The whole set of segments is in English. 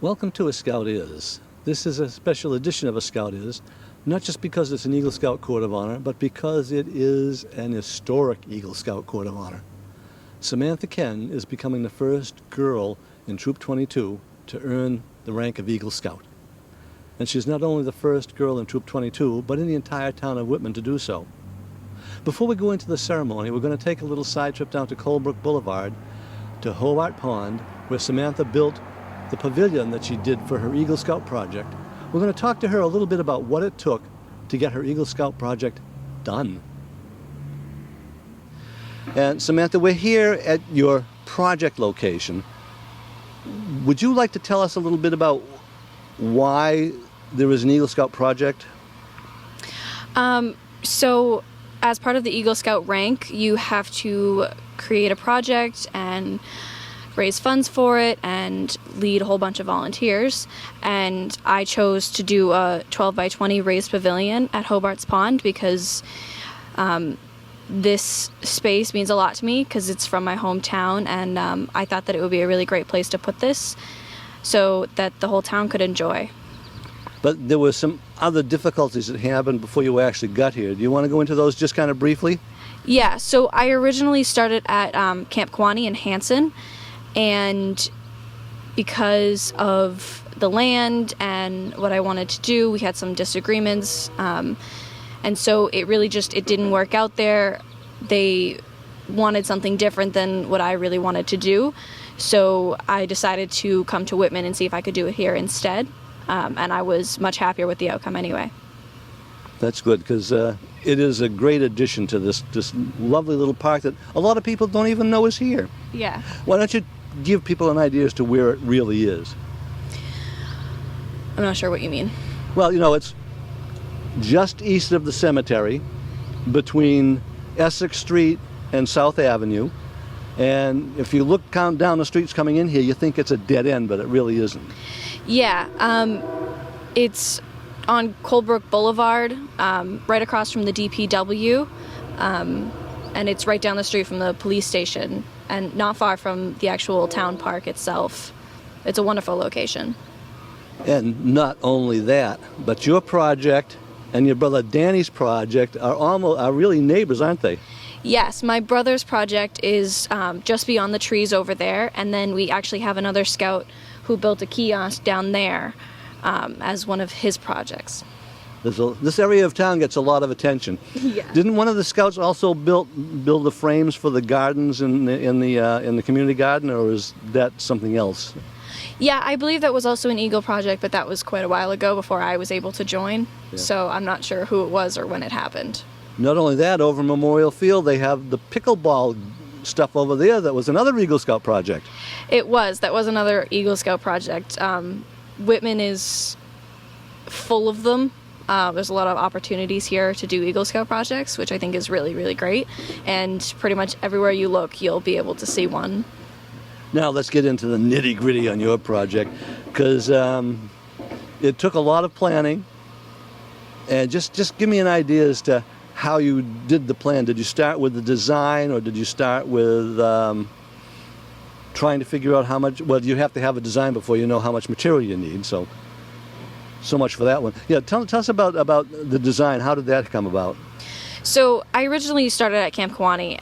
Welcome to A Scout Is. This is a special edition of A Scout Is, not just because it's an Eagle Scout Court of Honor, but because it is an historic Eagle Scout Court of Honor. Samantha Kenn is becoming the first girl in Troop 22 to earn the rank of Eagle Scout. And she's not only the first girl in Troop 22, but in the entire town of Whitman to do so. Before we go into the ceremony, we're going to take a little side trip down to Colebrook Boulevard to Hobart Pond, where Samantha built the pavilion that she did for her Eagle Scout project. We're going to talk to her a little bit about what it took to get her Eagle Scout project done. And Samantha, we're here at your project location. Would you like to tell us a little bit about why there is an Eagle Scout project? So as part of the Eagle Scout rank, you have to create a project and raise funds for it and lead a whole bunch of volunteers. And I chose to do a 12 by 20 raised pavilion at Hobart's Pond because this space means a lot to me because it's from my hometown, and I thought that it would be a really great place to put this so that the whole town could enjoy. But there were some other difficulties that happened before you actually got here. Do you want to go into those just kind of briefly? Yeah, so I originally started at Camp Kewanee in Hanson, and because of the land and what I wanted to do, we had some disagreements, and so it really just, it didn't work out there. They wanted something different than what I really wanted to do, so I decided to come to Whitman and see if I could do it here instead, and I was much happier with the outcome anyway. That's good, because it is a great addition to this lovely little park that a lot of people don't even know is here. Yeah. Why don't you give people an idea as to where it really is? I'm not sure what you mean. Well, you know, it's just east of the cemetery, between Essex Street and South Avenue. And if you look down the streets coming in here, you think it's a dead end, but it really isn't. Yeah, it's on Colebrook Boulevard, right across from the DPW, and it's right down the street from the police station and not far from the actual town park itself. It's a wonderful location. And not only that, but your project and your brother Danny's project are really neighbors, aren't they? Yes, my brother's project is just beyond the trees over there, and then we actually have another scout who built a kiosk down there as one of his projects. This area of town gets a lot of attention. Yeah. Didn't one of the scouts also build the frames for the gardens in the community garden, or is that something else? Yeah, I believe that was also an Eagle project, but that was quite a while ago before I was able to join. Yeah. So I'm not sure who it was or when it happened. Not only that, over Memorial Field they have the pickleball stuff over there. That was another Eagle Scout project. That was another Eagle Scout project. Whitman is full of them. There's a lot of opportunities here to do Eagle Scout projects, which I think is really, really great. And pretty much everywhere you look, you'll be able to see one. Now let's get into the nitty-gritty on your project, because it took a lot of planning. And just give me an idea as to how you did the plan. Did you start with the design, or did you start with trying to figure out how much? Well, you have to have a design before you know how much material you need. So much for that one. Yeah, tell us about the design. How did that come about? So I originally started at Camp Kewanee,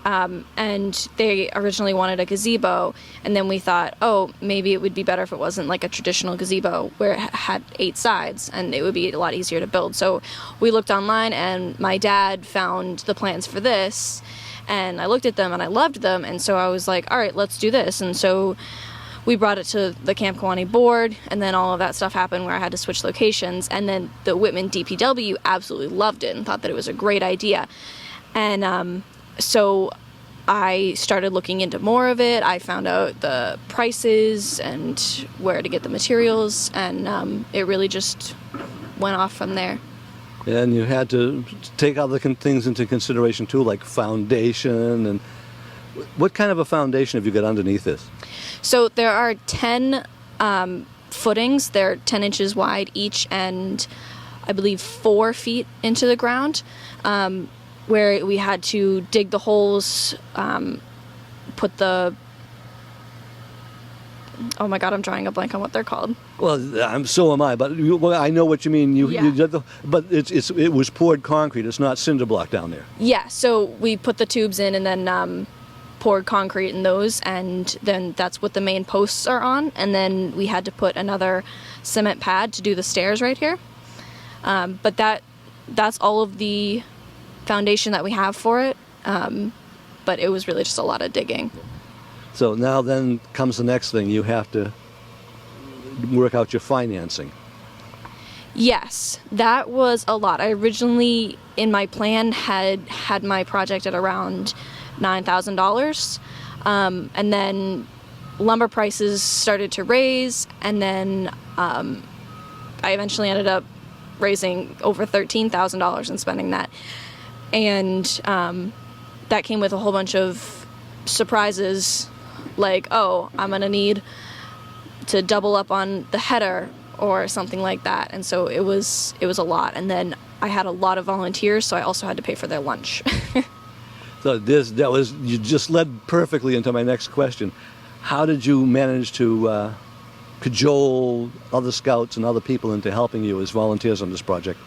and they originally wanted a gazebo, and then we thought, oh, maybe it would be better if it wasn't like a traditional gazebo where it had 8 sides, and it would be a lot easier to build. So we looked online, and my dad found the plans for this, and I looked at them, and I loved them, and so I was like, all right, let's do this. And so we brought it to the Camp Kewanee board, and then all of that stuff happened where I had to switch locations, and then the Whitman DPW absolutely loved it and thought that it was a great idea. And so I started looking into more of it. I found out the prices and where to get the materials, and it really just went off from there. And you had to take other things into consideration too, like foundation. And what kind of a foundation have you got underneath this? So there are 10 footings. They're 10 inches wide each, and I believe 4 feet into the ground, where we had to dig the holes, put the Oh my God, I'm drawing a blank on what they're called. Well, so am I, but I know what you mean. Yeah. You did but it was poured concrete. It's not cinder block down there. Yeah, so we put the tubes in and then poured concrete in those, and then that's what the main posts are on, and then we had to put another cement pad to do the stairs right here. But that's all of the foundation that we have for it, but it was really just a lot of digging. So now then comes the next thing. You have to work out your financing. Yes, that was a lot. I originally, in my plan, had my project at around $9,000, and then lumber prices started to raise, and then I eventually ended up raising over $13,000 and spending that, and that came with a whole bunch of surprises, like, oh, I'm gonna need to double up on the header or something like that, and so it was a lot. And then I had a lot of volunteers, so I also had to pay for their lunch. So you just led perfectly into my next question. How did you manage to cajole other scouts and other people into helping you as volunteers on this project?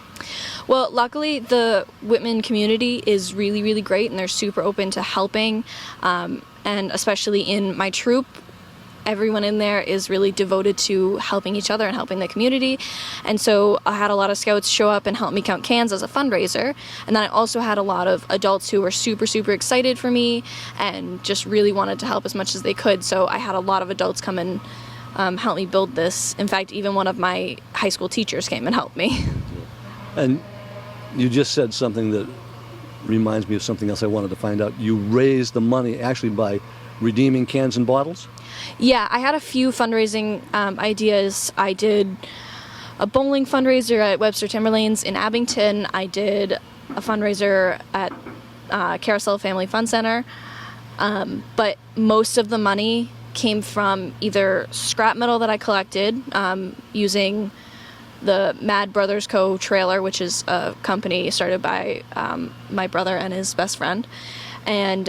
Well, luckily the Whitman community is really, really great, and they're super open to helping, and especially in my troop, everyone in there is really devoted to helping each other and helping the community. And so I had a lot of scouts show up and help me count cans as a fundraiser. And then I also had a lot of adults who were super, super excited for me and just really wanted to help as much as they could. So I had a lot of adults come and help me build this. In fact, even one of my high school teachers came and helped me. And you just said something that reminds me of something else I wanted to find out. You raised the money actually by redeeming cans and bottles? Yeah, I had a few fundraising ideas. I did a bowling fundraiser at Webster Timberlanes in Abington. I did a fundraiser at Carousel Family Fun Center. But most of the money came from either scrap metal that I collected using the Mad Brothers Co. trailer, which is a company started by my brother and his best friend. And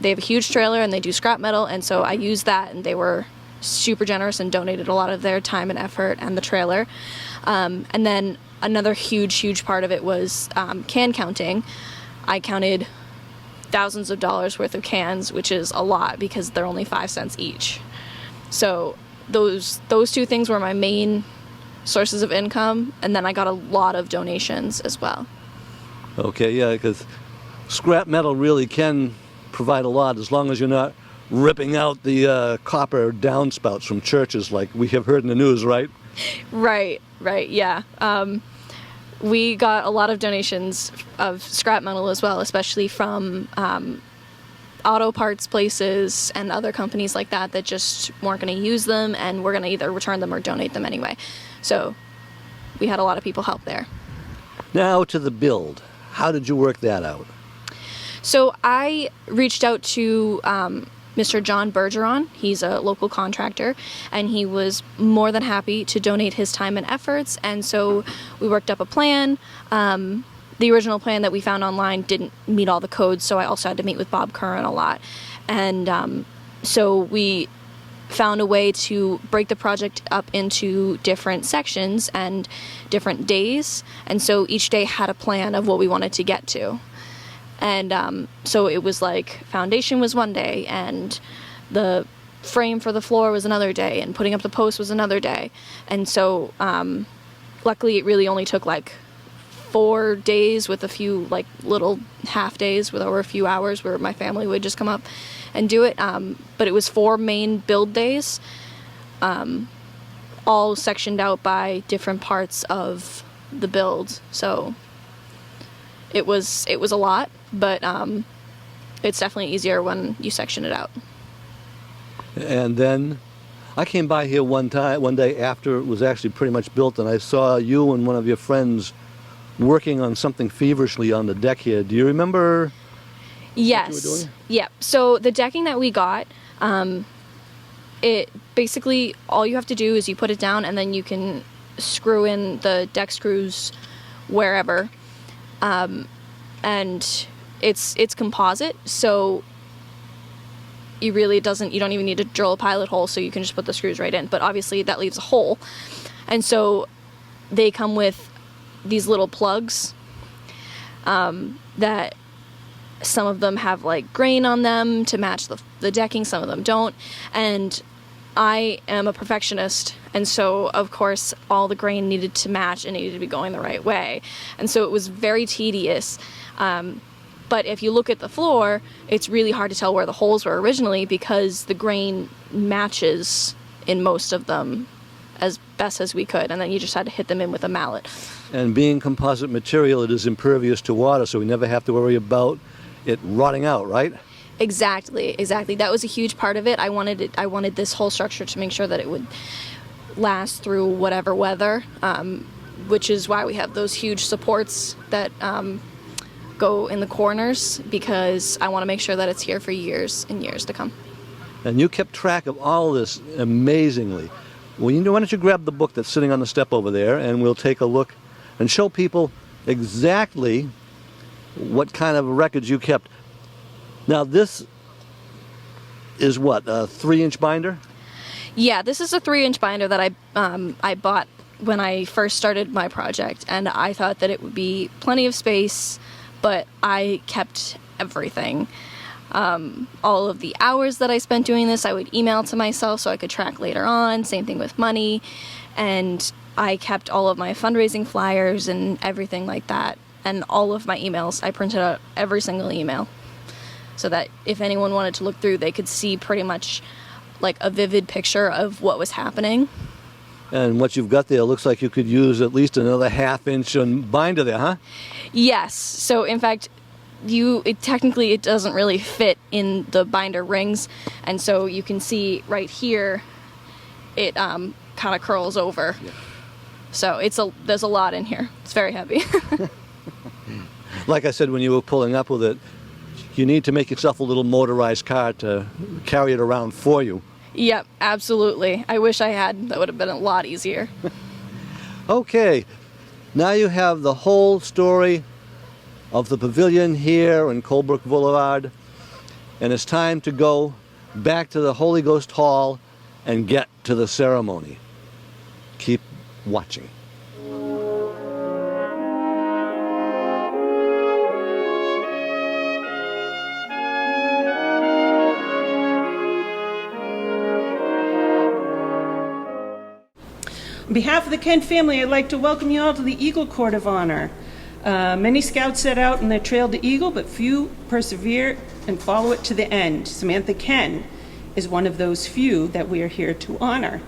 they have a huge trailer and they do scrap metal, and so I used that, and they were super generous and donated a lot of their time and effort and the trailer. And then another huge part of it was can counting. I counted thousands of dollars worth of cans, which is a lot because they're only 5 cents each. So those two things were my main sources of income, and then I got a lot of donations as well. Okay, yeah, because scrap metal really can provide a lot as long as you're not ripping out the copper downspouts from churches like we have heard in the news, right? Right, yeah. We got a lot of donations of scrap metal as well, especially from auto parts places and other companies like that just weren't going to use them and were going to either return them or donate them anyway. So we had a lot of people help there. Now to the build. How did you work that out? So I reached out to Mr. John Bergeron. He's a local contractor, and he was more than happy to donate his time and efforts. And so we worked up a plan. The original plan that we found online didn't meet all the codes, so I also had to meet with Bob Curran a lot. And so we found a way to break the project up into different sections and different days. And so each day had a plan of what we wanted to get to. And so it was like foundation was one day, and the frame for the floor was another day, and putting up the post was another day. And so luckily it really only took like 4 days with a few like little half days with over a few hours where my family would just come up and do it. But it was 4 main build days, all sectioned out by different parts of the build. So it was a lot, but it's definitely easier when you section it out. And then I came by here one day after it was actually pretty much built, and I saw you and one of your friends working on something feverishly on the deck here. Do you remember Yes. what you were doing? Yep. So the decking that we got, it basically all you have to do is you put it down, and then you can screw in the deck screws wherever. And it's composite, so you don't even need to drill a pilot hole, so you can just put the screws right in. But obviously that leaves a hole. And so they come with these little plugs that some of them have like grain on them to match the decking, some of them don't. And I am a perfectionist, and so of course all the grain needed to match and needed to be going the right way. And so it was very tedious. But if you look at the floor, it's really hard to tell where the holes were originally because the grain matches in most of them as best as we could, and then you just had to hit them in with a mallet. And being composite material, it is impervious to water, so we never have to worry about it rotting out, right? Exactly. That was a huge part of it. I wanted this whole structure to make sure that it would last through whatever weather, which is why we have those huge supports that go in the corners, because I want to make sure that it's here for years and years to come. And you kept track of all this amazingly. Well, why don't you grab the book that's sitting on the step over there, and we'll take a look and show people exactly what kind of records you kept. Now, this is what, a 3-inch binder? Yeah, this is a 3-inch binder that I bought when I first started my project, and I thought that it would be plenty of space, but I kept everything. All of the hours that I spent doing this, I would email to myself so I could track later on. Same thing with money. And I kept all of my fundraising flyers and everything like that. And all of my emails, I printed out every single email, so that if anyone wanted to look through, they could see pretty much like a vivid picture of what was happening. And what you've got there looks like you could use at least another 1/2 inch binder there, huh? Yes. So in fact, technically it doesn't really fit in the binder rings, and so you can see right here, it kind of curls over. Yeah. So there's a lot in here. It's very heavy. Like I said when you were pulling up with it, you need to make yourself a little motorized car to carry it around for you. Yep, absolutely. I wish I had. That would have been a lot easier. Okay, now you have the whole story of the pavilion here in Colebrook Boulevard, and it's time to go back to the Holy Ghost Hall and get to the ceremony. Keep watching. On behalf of the Kenn family, I'd like to welcome you all to the Eagle Court of Honor. Many scouts set out on their trail to Eagle, but few persevere and follow it to the end. Samantha Kenn is one of those few that we are here to honor.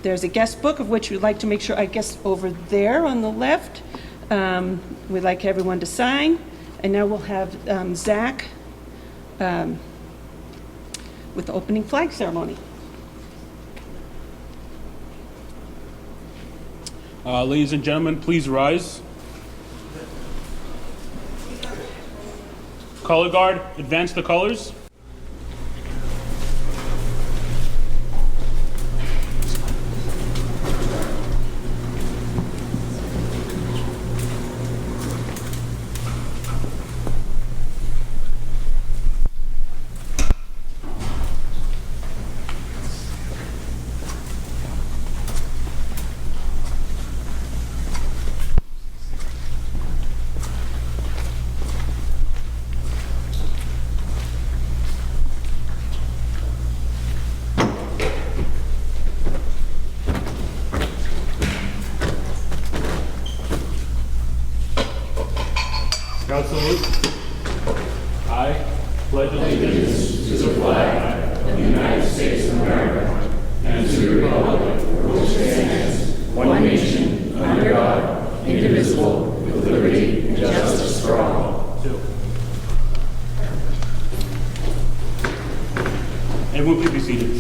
There's a guest book of which we'd like to make sure, I guess over there on the left, we'd like everyone to sign. And now we'll have Zach with the opening flag ceremony. Ladies and gentlemen, please rise. Color guard, advance the colors. Scout salute. I pledge allegiance to the flag of the United States of America and to the republic for which it stands, one nation, under God, indivisible, with liberty and justice for all. Everyone please be seated.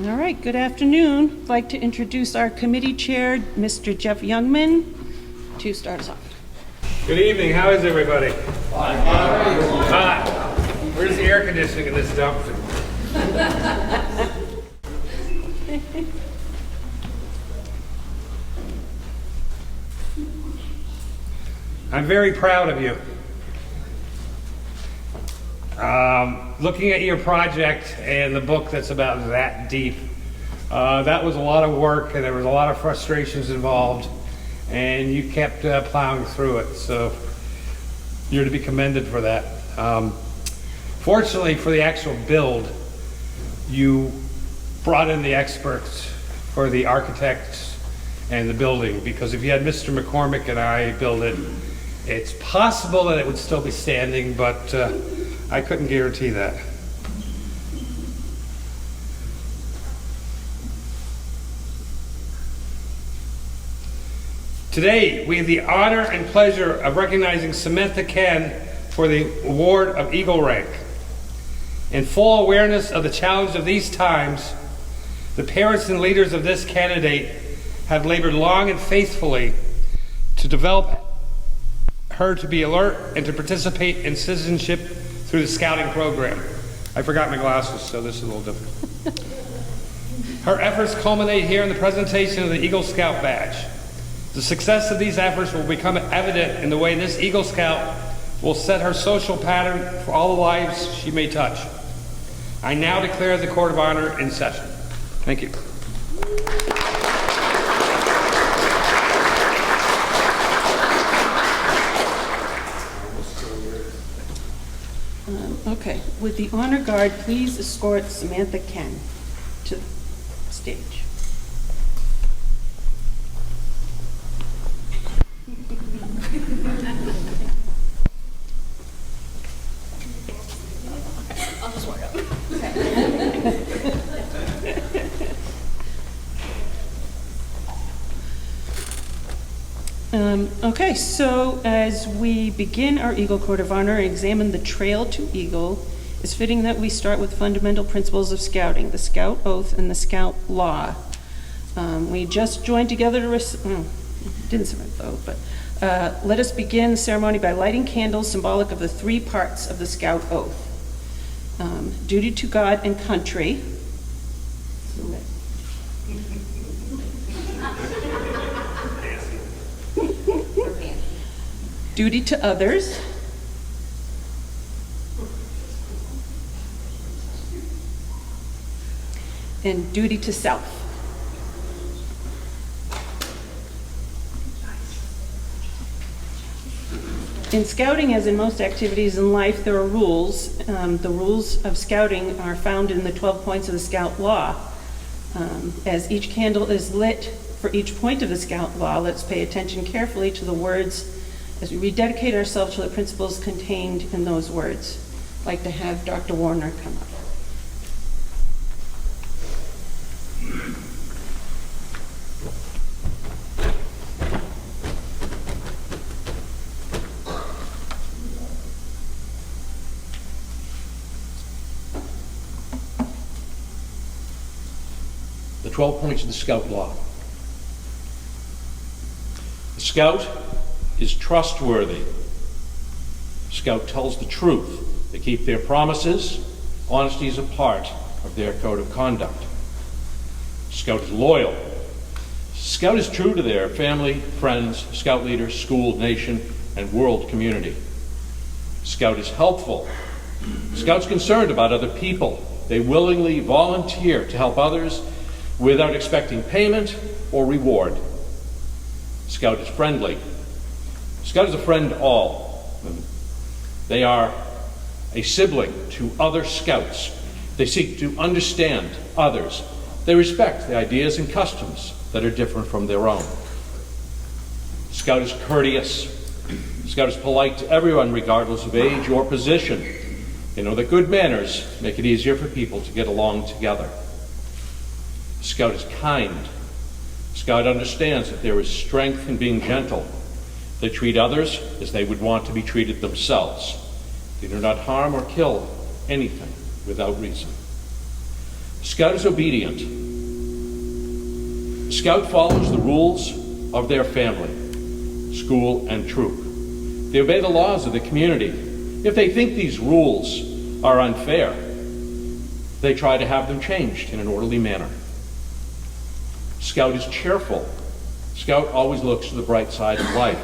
All right, good afternoon. I'd like to introduce our committee chair, Mr. Jeff Youngman, to start us off. Good evening. How is everybody? Hot. Where's the air conditioning in this dumpster? I'm very proud of you. Looking at your project and the book that's about that deep, that was a lot of work and there was a lot of frustrations involved, and you kept plowing through it, so you're to be commended for that. Fortunately for the actual build, you brought in the experts for the architects and the building, because if you had Mr. McCormick and I build it, it's possible that it would still be standing, but I couldn't guarantee that. Today, we have the honor and pleasure of recognizing Samantha Kenn for the award of Eagle Rank. In full awareness of the challenge of these times, the parents and leaders of this candidate have labored long and faithfully to develop her to be alert and to participate in citizenship through the scouting program. I forgot my glasses, so this is a little difficult. Her efforts culminate here in the presentation of the Eagle Scout badge. The success of these efforts will become evident in the way this Eagle Scout will set her social pattern for all the lives she may touch. I now declare the Court of Honor in session. Thank you. Okay, would the honor guard please escort Samantha Kenn to the stage? I'll just walk up. Okay, so as we begin our Eagle Court of Honor and examine the trail to Eagle, it's fitting that we start with fundamental principles of scouting, the Scout Oath and the Scout Law. We just joined together to didn't submit the oath, but let us begin the ceremony by lighting candles symbolic of the three parts of the Scout Oath. Duty to God and country. Duty to others. And duty to self. In scouting, as in most activities in life, there are rules. The rules of scouting are found in the 12 points of the Scout Law. As each candle is lit for each point of the Scout Law, let's pay attention carefully to the words as we rededicate ourselves to the principles contained in those words. I'd like to have Dr. Warner come up. The 12 points of the Scout Law. The Scout is trustworthy. The Scout tells the truth. They keep their promises. Honesty is a part of their code of conduct. The Scout is loyal. The Scout is true to their family, friends, Scout leaders, school, nation, and world community. The Scout is helpful. The Scout's concerned about other people. They willingly volunteer to help others without expecting payment or reward. Scout is friendly. Scout is a friend to all. They are a sibling to other Scouts. They seek to understand others. They respect the ideas and customs that are different from their own. Scout is courteous. Scout is polite to everyone regardless of age or position. They know that good manners make it easier for people to get along together. Scout is kind. Scout understands that there is strength in being gentle. They treat others as they would want to be treated themselves. They do not harm or kill anything without reason. Scout is obedient. Scout follows the rules of their family, school, and troop. They obey the laws of the community. If they think these rules are unfair, they try to have them changed in an orderly manner. Scout is cheerful. Scout always looks to the bright side of life.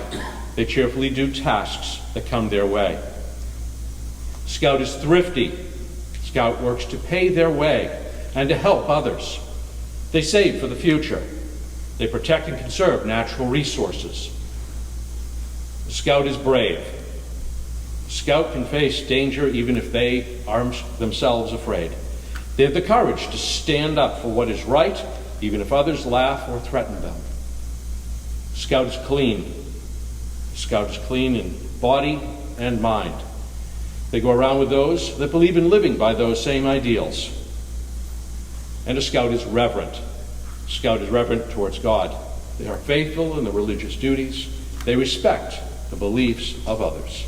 They cheerfully do tasks that come their way. Scout is thrifty. Scout works to pay their way and to help others. They save for the future. They protect and conserve natural resources. The Scout is brave. Scout can face danger even if they are themselves afraid. They have the courage to stand up for what is right, even if others laugh or threaten them. Scout is clean. Scout is clean in body and mind. They go around with those that believe in living by those same ideals. And a Scout is reverent. Scout is reverent towards God. They are faithful in their religious duties. They respect the beliefs of others.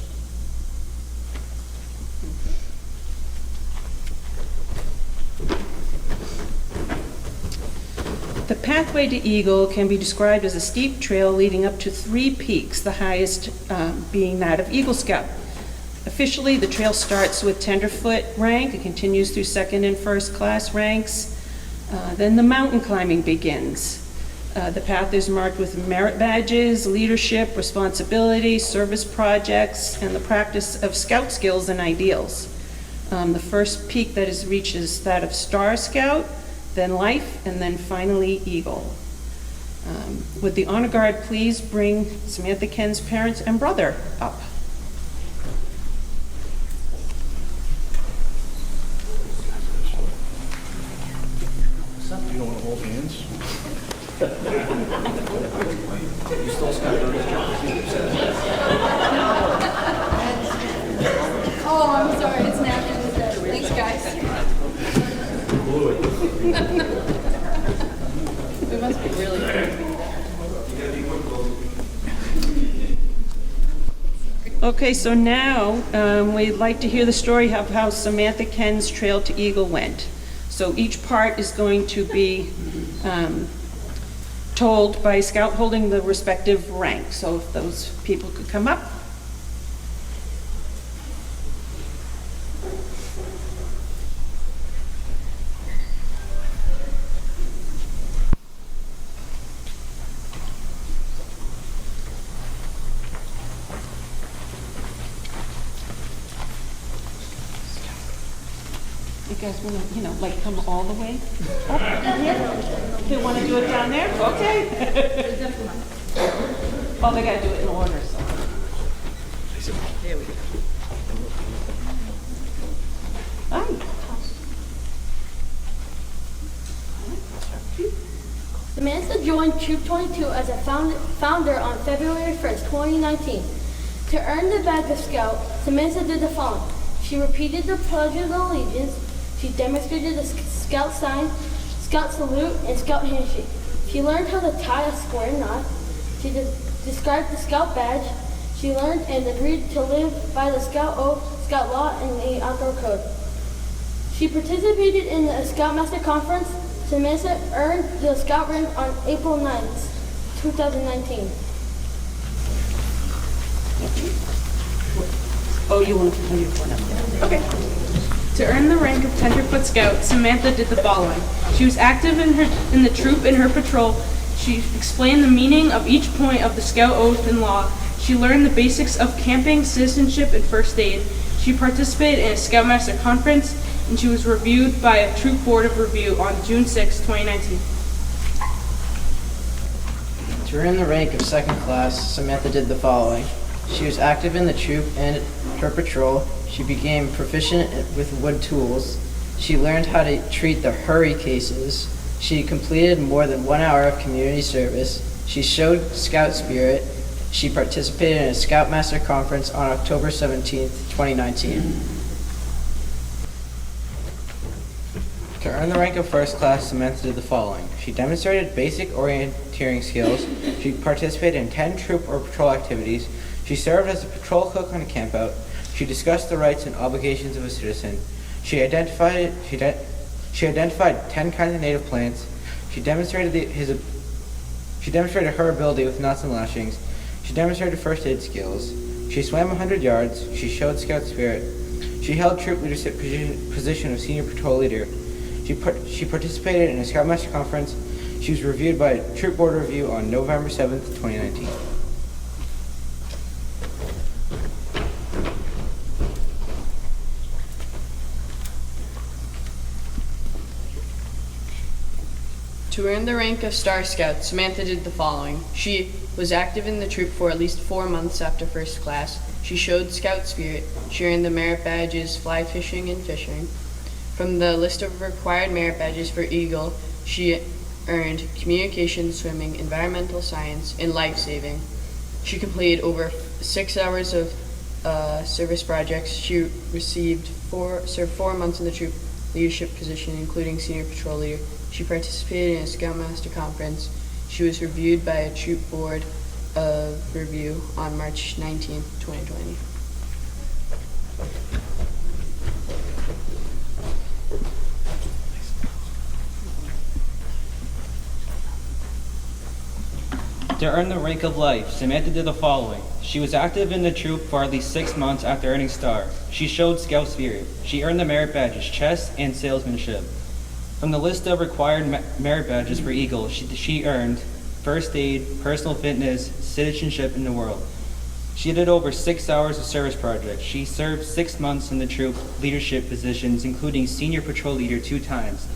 The pathway to Eagle can be described as a steep trail leading up to 3 peaks, the highest being that of Eagle Scout. Officially, the trail starts with tenderfoot rank and continues through second and first class ranks. Then the mountain climbing begins. The path is marked with merit badges, leadership, responsibility, service projects, and the practice of Scout skills and ideals. The first peak that is reached is that of Star Scout, then Life, and then finally Eagle. Would the honor guard please bring Samantha Kenn's parents and brother up? You don't want to hold hands? You still Scott Burgess Oh, I'm sorry, it's napkin instead. Thanks, guys. We must be really good. Okay, so now we'd like to hear the story of how Samantha Kenn's trail to Eagle went. So each part is going to be told by a Scout holding the respective rank. So if those people could come up. You guys want to, like come all the way up in here? They want to do it down there? Okay. Oh, they got to do it in order, so. There we go. Hi. Samantha joined Troop 22 as a founder on February 1st, 2019. To earn the badge of Scout, Samantha did the following. She repeated the Pledge of Allegiance. She demonstrated the Scout sign, Scout salute, and Scout handshake. She learned how to tie a square knot. She described the Scout badge. She learned and agreed to live by the Scout oath, Scout law, and the outdoor code. She participated in the Scoutmaster Conference. Samantha earned the Scout rank on April 9th, 2019. Oh, you want to put your one up there? Okay. To earn the rank of Tenderfoot Scout, Samantha did the following. She was active in the troop in her patrol. She explained the meaning of each point of the Scout oath and law. She learned the basics of camping, citizenship, and first aid. She participated in a Scoutmaster Conference, and she was reviewed by a Troop Board of Review on June 6, 2019. To earn the rank of second class, Samantha did the following. She was active in the troop and her patrol. She became proficient with wood tools. She learned how to treat the hurry cases. She completed more than 1 hour of community service. She showed Scout spirit. She participated in a Scoutmaster Conference on October 17, 2019. To earn the rank of first class, Samantha did the following. She demonstrated basic orienteering skills. She participated in 10 troop or patrol activities. She served as a patrol cook on a campout. She discussed the rights and obligations of a citizen. She identified 10 kinds of native plants. She demonstrated her ability with knots and lashings. She demonstrated first aid skills. She swam 100 yards. She showed Scout spirit. She held troop leadership position of senior patrol leader. She participated in a Scoutmaster Conference. She was reviewed by a Troop Board Review on November 7th, 2019. To earn the rank of Star Scout, Samantha did the following. She was active in the troop for at least 4 months after first class. She showed Scout spirit. She earned the merit badges fly fishing and fishing. From the list of required merit badges for Eagle, she earned communication, swimming, environmental science, and life saving. She completed over 6 hours of service projects. She served 4 months in the troop leadership position, including senior patrol leader. She participated in a Scoutmaster conference. She was reviewed by a troop board of review on March 19, 2020. To earn the rank of life, Samantha did the following. She was active in the troop for at least 6 months after earning Star. She showed Scout spirit. She earned the merit badges chess and salesmanship. From the list of required merit badges for Eagle, she earned first aid, personal fitness, citizenship in the world. She did over 6 hours of service projects. She served 6 months in the troop leadership positions, including senior patrol leader 2 times.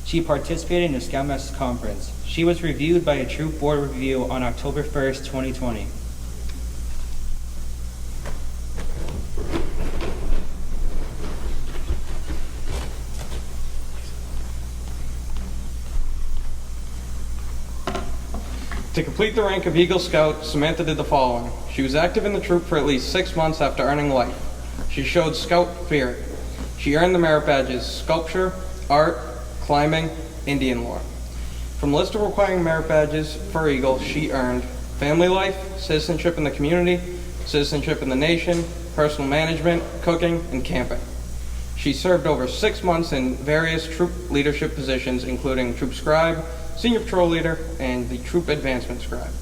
She participated in a Scoutmaster conference. She was reviewed by a troop board review on October 1st, 2020. To complete the rank of Eagle Scout, Samantha did the following. She was active in the troop for at least 6 months after earning life. She showed Scout spirit. She earned the merit badges sculpture, art, climbing, Indian lore. From the list of requiring merit badges for Eagle, she earned family life, citizenship in the community, citizenship in the nation, personal management, cooking, and camping. She served over 6 months in various troop leadership positions, including troop scribe, senior patrol leader, and the troop advancement scribe.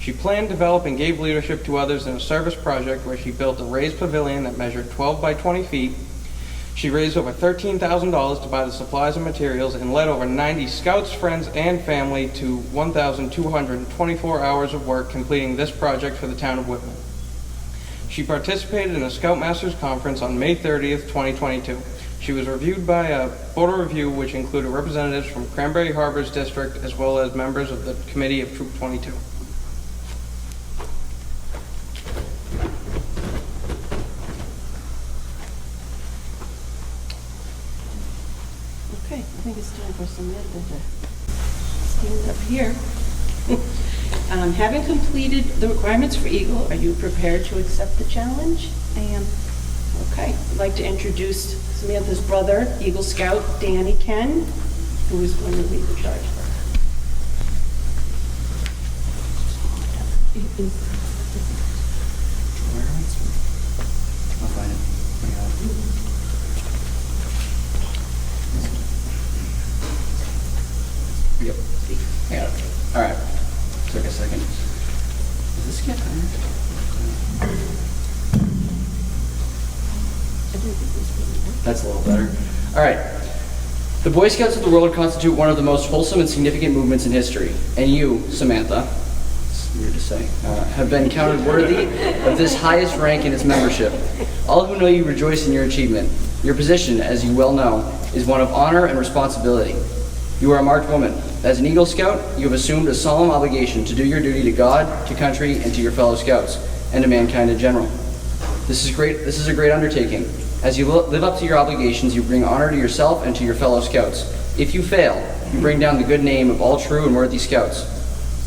She planned, developed, and gave leadership to others in a service project where she built a raised pavilion that measured 12 by 20 feet. She raised over $13,000 to buy the supplies and materials and led over 90 scouts, friends, and family to 1,224 hours of work completing this project for the town of Whitman. She participated in a Scoutmasters conference on May 30th, 2022. She was reviewed by a board of review which included representatives from Cranberry Harbor's district as well as members of the committee of Troop 22. Okay, I think it's time for Samantha to stand up here. Having completed the requirements for Eagle, are you prepared to accept the challenge? I am. Okay, I'd like to introduce Samantha's brother, Eagle Scout Danny Kenn, who is going to lead the charge for her. I'll find it. Yep. I got it. All right. Took a second. Does this get higher? That's a little better. All right. The Boy Scouts of the world constitute one of the most wholesome and significant movements in history. And you, Samantha, it's weird to say, have been counted worthy of this highest rank in its membership. All who know you rejoice in your achievement. Your position, as you well know, is one of honor and responsibility. You are a marked woman. As an Eagle Scout, you have assumed a solemn obligation to do your duty to God, to country, and to your fellow Scouts, and to mankind in general. This is a great undertaking. As you live up to your obligations, you bring honor to yourself and to your fellow Scouts. If you fail, you bring down the good name of all true and worthy Scouts.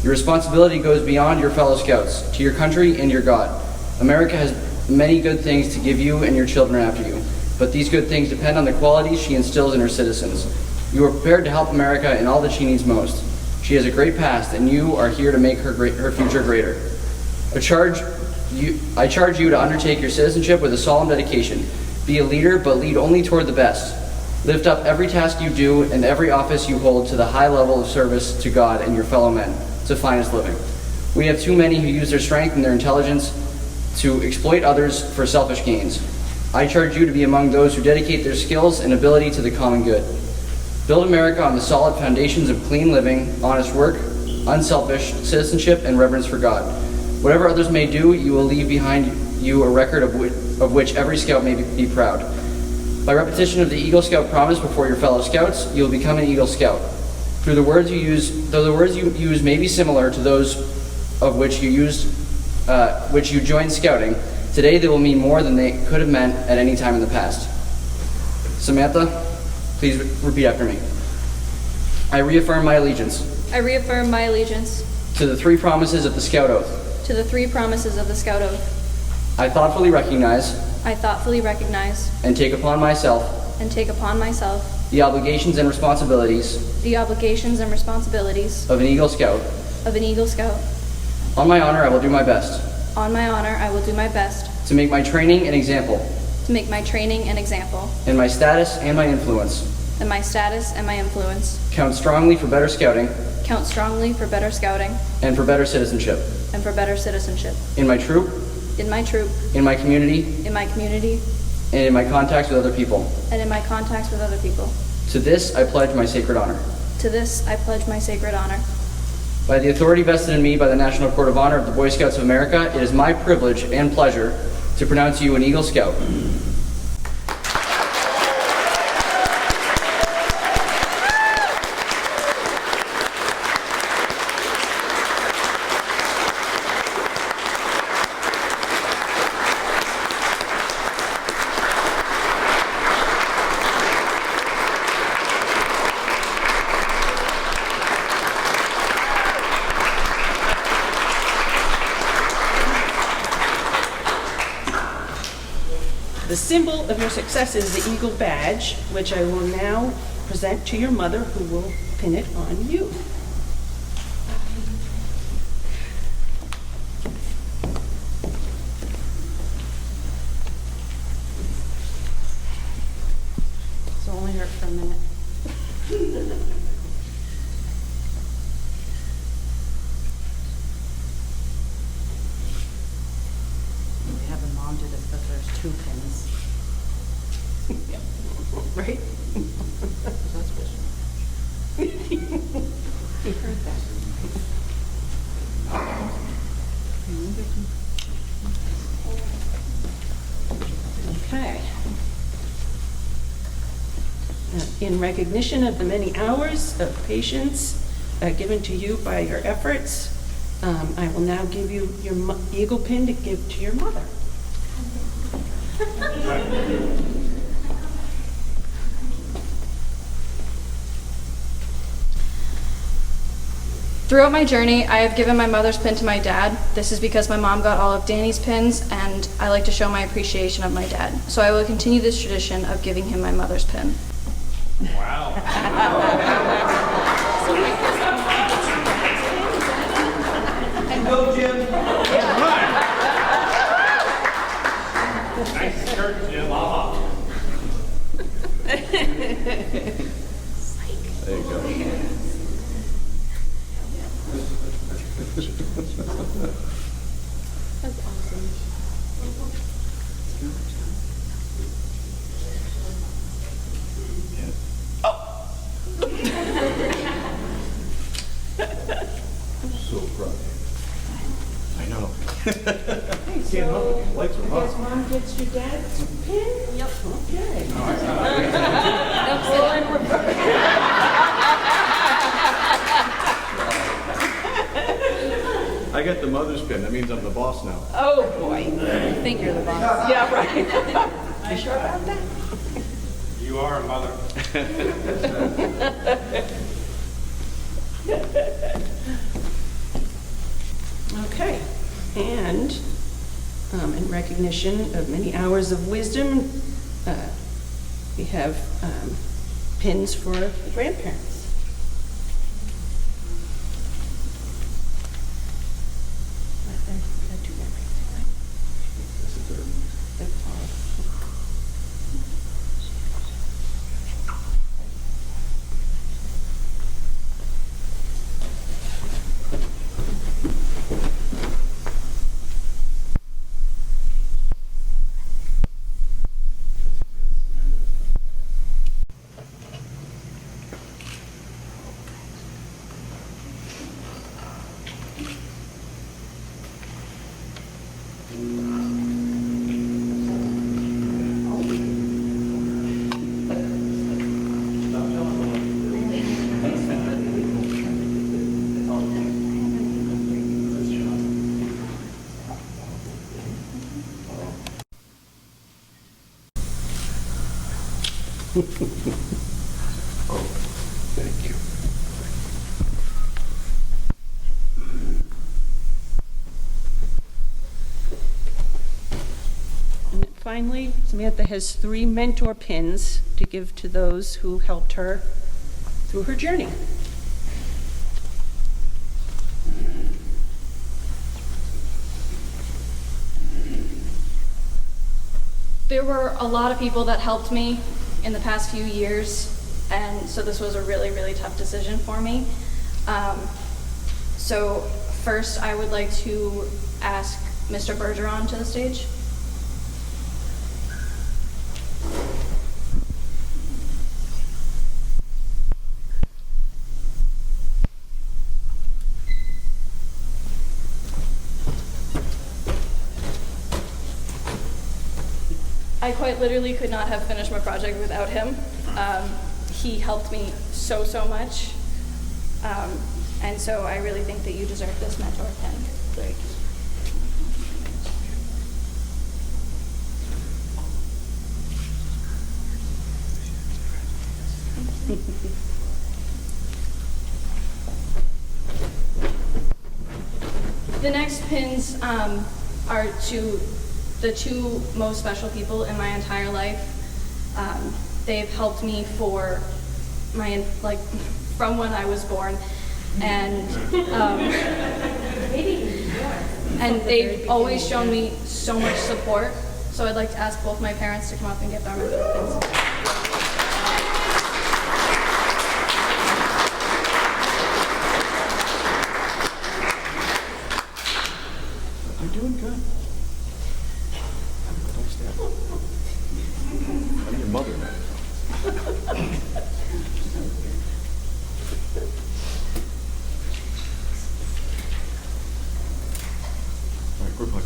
Your responsibility goes beyond your fellow Scouts, to your country and your God. America has many good things to give you and your children after you, but these good things depend on the qualities she instills in her citizens. You are prepared to help America in all that she needs most. She has a great past, and you are here to make her future greater. I charge you to undertake your citizenship with a solemn dedication. Be a leader, but lead only toward the best. Lift up every task you do and every office you hold to the high level of service to God and your fellow men. It's the finest living. We have too many who use their strength and their intelligence to exploit others for selfish gains. I charge you to be among those who dedicate their skills and ability to the common good. Build America on the solid foundations of clean living, honest work, unselfish citizenship, and reverence for God. Whatever others may do, you will leave behind you a record of which every Scout may be proud. By repetition of the Eagle Scout promise before your fellow Scouts, you will become an Eagle Scout. Though the words you use may be similar to those of which you joined scouting, today they will mean more than they could have meant at any time in the past. Samantha, please repeat after me. I reaffirm my allegiance I reaffirm my allegiance to the three promises of the Scout Oath. to the three promises of the Scout Oath. I thoughtfully recognize I thoughtfully recognize and take upon myself and take upon myself the obligations and responsibilities the obligations and responsibilities of an Eagle Scout. of an Eagle Scout. On my honor, I will do my best On my honor, I will do my best to make my training an example, to make my training an example, and my status and my influence and my status and my influence count strongly for better scouting count strongly for better scouting and for better citizenship. and for better citizenship. In my troop, In my troop, in my community, in my community, and in my contacts with other people. and in my contacts with other people. To this, I pledge my sacred honor. To this, I pledge my sacred honor. By the authority vested in me by the National Court of Honor of the Boy Scouts of America, it is my privilege and pleasure to pronounce you an Eagle Scout. The symbol of your success is the Eagle Badge, which I will now present to your mother, who will pin it on you. This will only hurt for a minute. We have a mom do this because there's 2 pins. Right? That's You heard that. Okay. In recognition of the many hours of patience given to you by your efforts, I will now give you your eagle pin to give to your mother. Throughout my journey, I have given my mother's pin to my dad. This is because my mom got all of Danny's pins, and I like to show my appreciation of my dad. So I will continue this tradition of giving him my mother's pin. Wow. Go, Jim. Nice shirt, Jim. There you go. That's awesome. So proud. I know. Can't help it. Lights are off. Mom gets your dad's pin? Yep. Okay. I got the mother's pin. That means I'm the boss now. Oh, boy. I think you're the boss. Yeah, right. You sure about that? You are a mother. Okay. And in recognition of many hours of wisdom, we have pins for the grandparents. Oh, thank you. And finally, Samantha has 3 mentor pins to give to those who helped her through her journey. There were a lot of people that helped me in the past few years, and so this was a really, really tough decision for me. So first, I would like to ask Mr. Bergeron to the stage. I quite literally could not have finished my project without him. He helped me so much. And so I really think that you deserve this mentor pin. Great. The next pins are to the 2 most special people in my entire life. They've helped me for my, from when I was born. And they've always shown me so much support. So I'd like to ask both my parents to come up and get their mentor pins. You're doing good. Don't stand up. I'm your mother now. All right, group hug.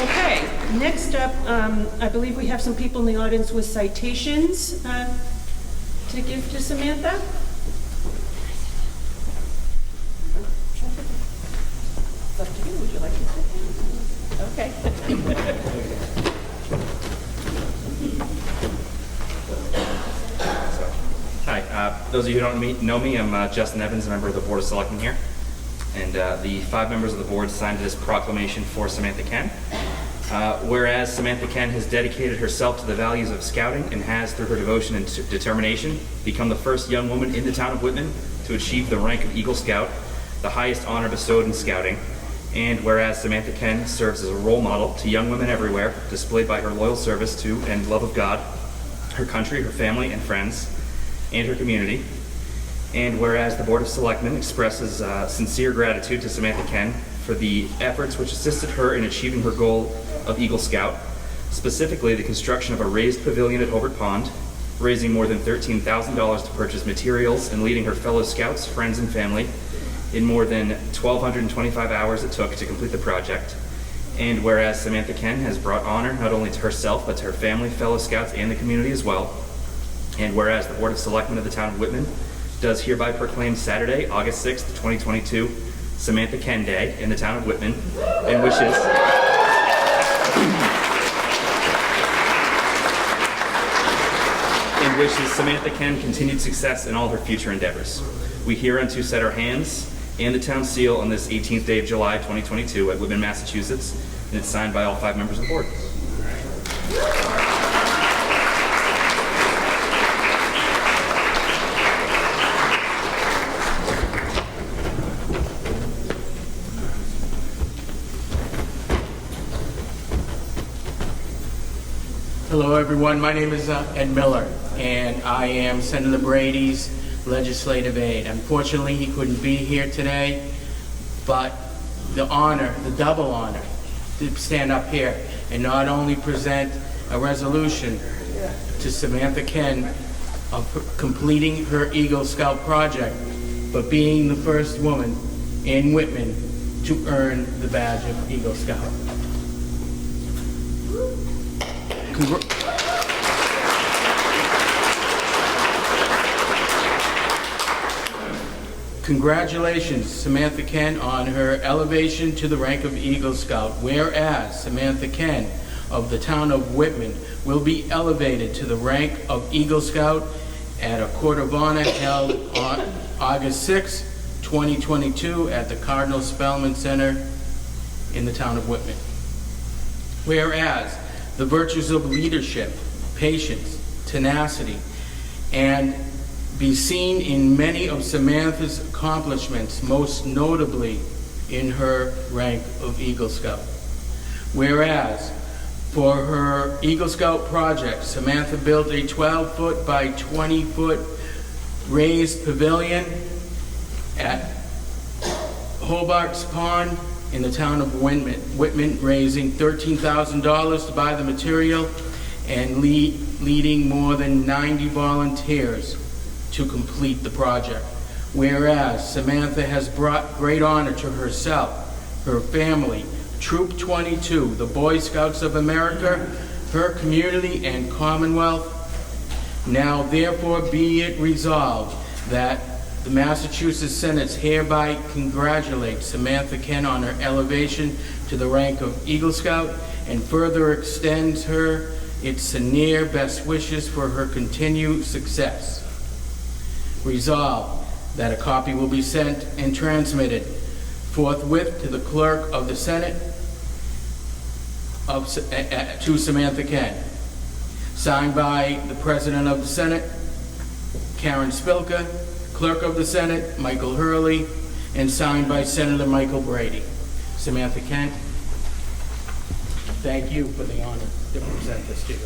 Okay, next up, I believe we have some people in the audience with citations to give to Samantha. It's up to you. Would you like to sit down? Okay. Hi, those of you who don't know me, I'm Justin Evans, a member of the Board of Selectmen here. And the 5 members of the board signed this proclamation for Samantha Kenn. Whereas Samantha Kenn has dedicated herself to the values of scouting and has, through her devotion and determination, become the first young woman in the town of Whitman to achieve the rank of Eagle Scout, the highest honor bestowed in scouting. And whereas Samantha Kenn serves as a role model to young women everywhere, displayed by her loyal service to and love of God, her country, her family and friends, and her community. And whereas the Board of Selectmen expresses sincere gratitude to Samantha Kenn for the efforts which assisted her in achieving her goal of Eagle Scout, specifically the construction of a raised pavilion at Hobart Pond, raising more than $13,000 to purchase materials and leading her fellow scouts, friends, and family in more than 1,225 hours it took to complete the project. And whereas Samantha Kenn has brought honor not only to herself, but to her family, fellow scouts, and the community as well. And whereas the Board of Selectmen of the town of Whitman does hereby proclaim Saturday, August 6th, 2022, Samantha Kenn Day in the town of Whitman, and wishes Samantha Kenn continued success in all her future endeavors. We hereunto set our hands and the town seal on this 18th day of July, 2022 at Whitman, Massachusetts, and it's signed by all 5 members of the board. Hello, everyone. My name is Ed Miller, and I am Senator Brady's legislative aide. Unfortunately, he couldn't be here today, but the honor, the double honor, to stand up here and not only present a resolution to Samantha Kenn of completing her Eagle Scout project, but being the first woman in Whitman to earn the badge of Eagle Scout. Congratulations, Samantha Kenn, on her elevation to the rank of Eagle Scout, whereas Samantha Kenn of the town of Whitman will be elevated to the rank of Eagle Scout at a court of honor held on August 6, 2022 at the Cardinal Spellman Center in the town of Whitman. Whereas the virtues of leadership, patience, tenacity, and be seen in many of Samantha's accomplishments, most notably in her rank of Eagle Scout. Whereas for her Eagle Scout project, Samantha built a 12-foot by 20-foot raised pavilion at Hobart's Pond in the town of Whitman, raising $13,000 to buy the material and leading more than 90 volunteers to complete the project. Whereas Samantha has brought great honor to herself, her family, Troop 22, the Boy Scouts of America, her community, and Commonwealth. Now therefore be it resolved that the Massachusetts Senate hereby congratulates Samantha Kenn on her elevation to the rank of Eagle Scout and further extends her its sincere best wishes for her continued success. Resolved that a copy will be sent and transmitted forthwith to the clerk of the Senate to Samantha Kenn. Signed by the President of the Senate, Karen Spilka, Clerk of the Senate, Michael Hurley, and signed by Senator Michael Brady. Samantha Kenn, thank you for the honor to present this to you.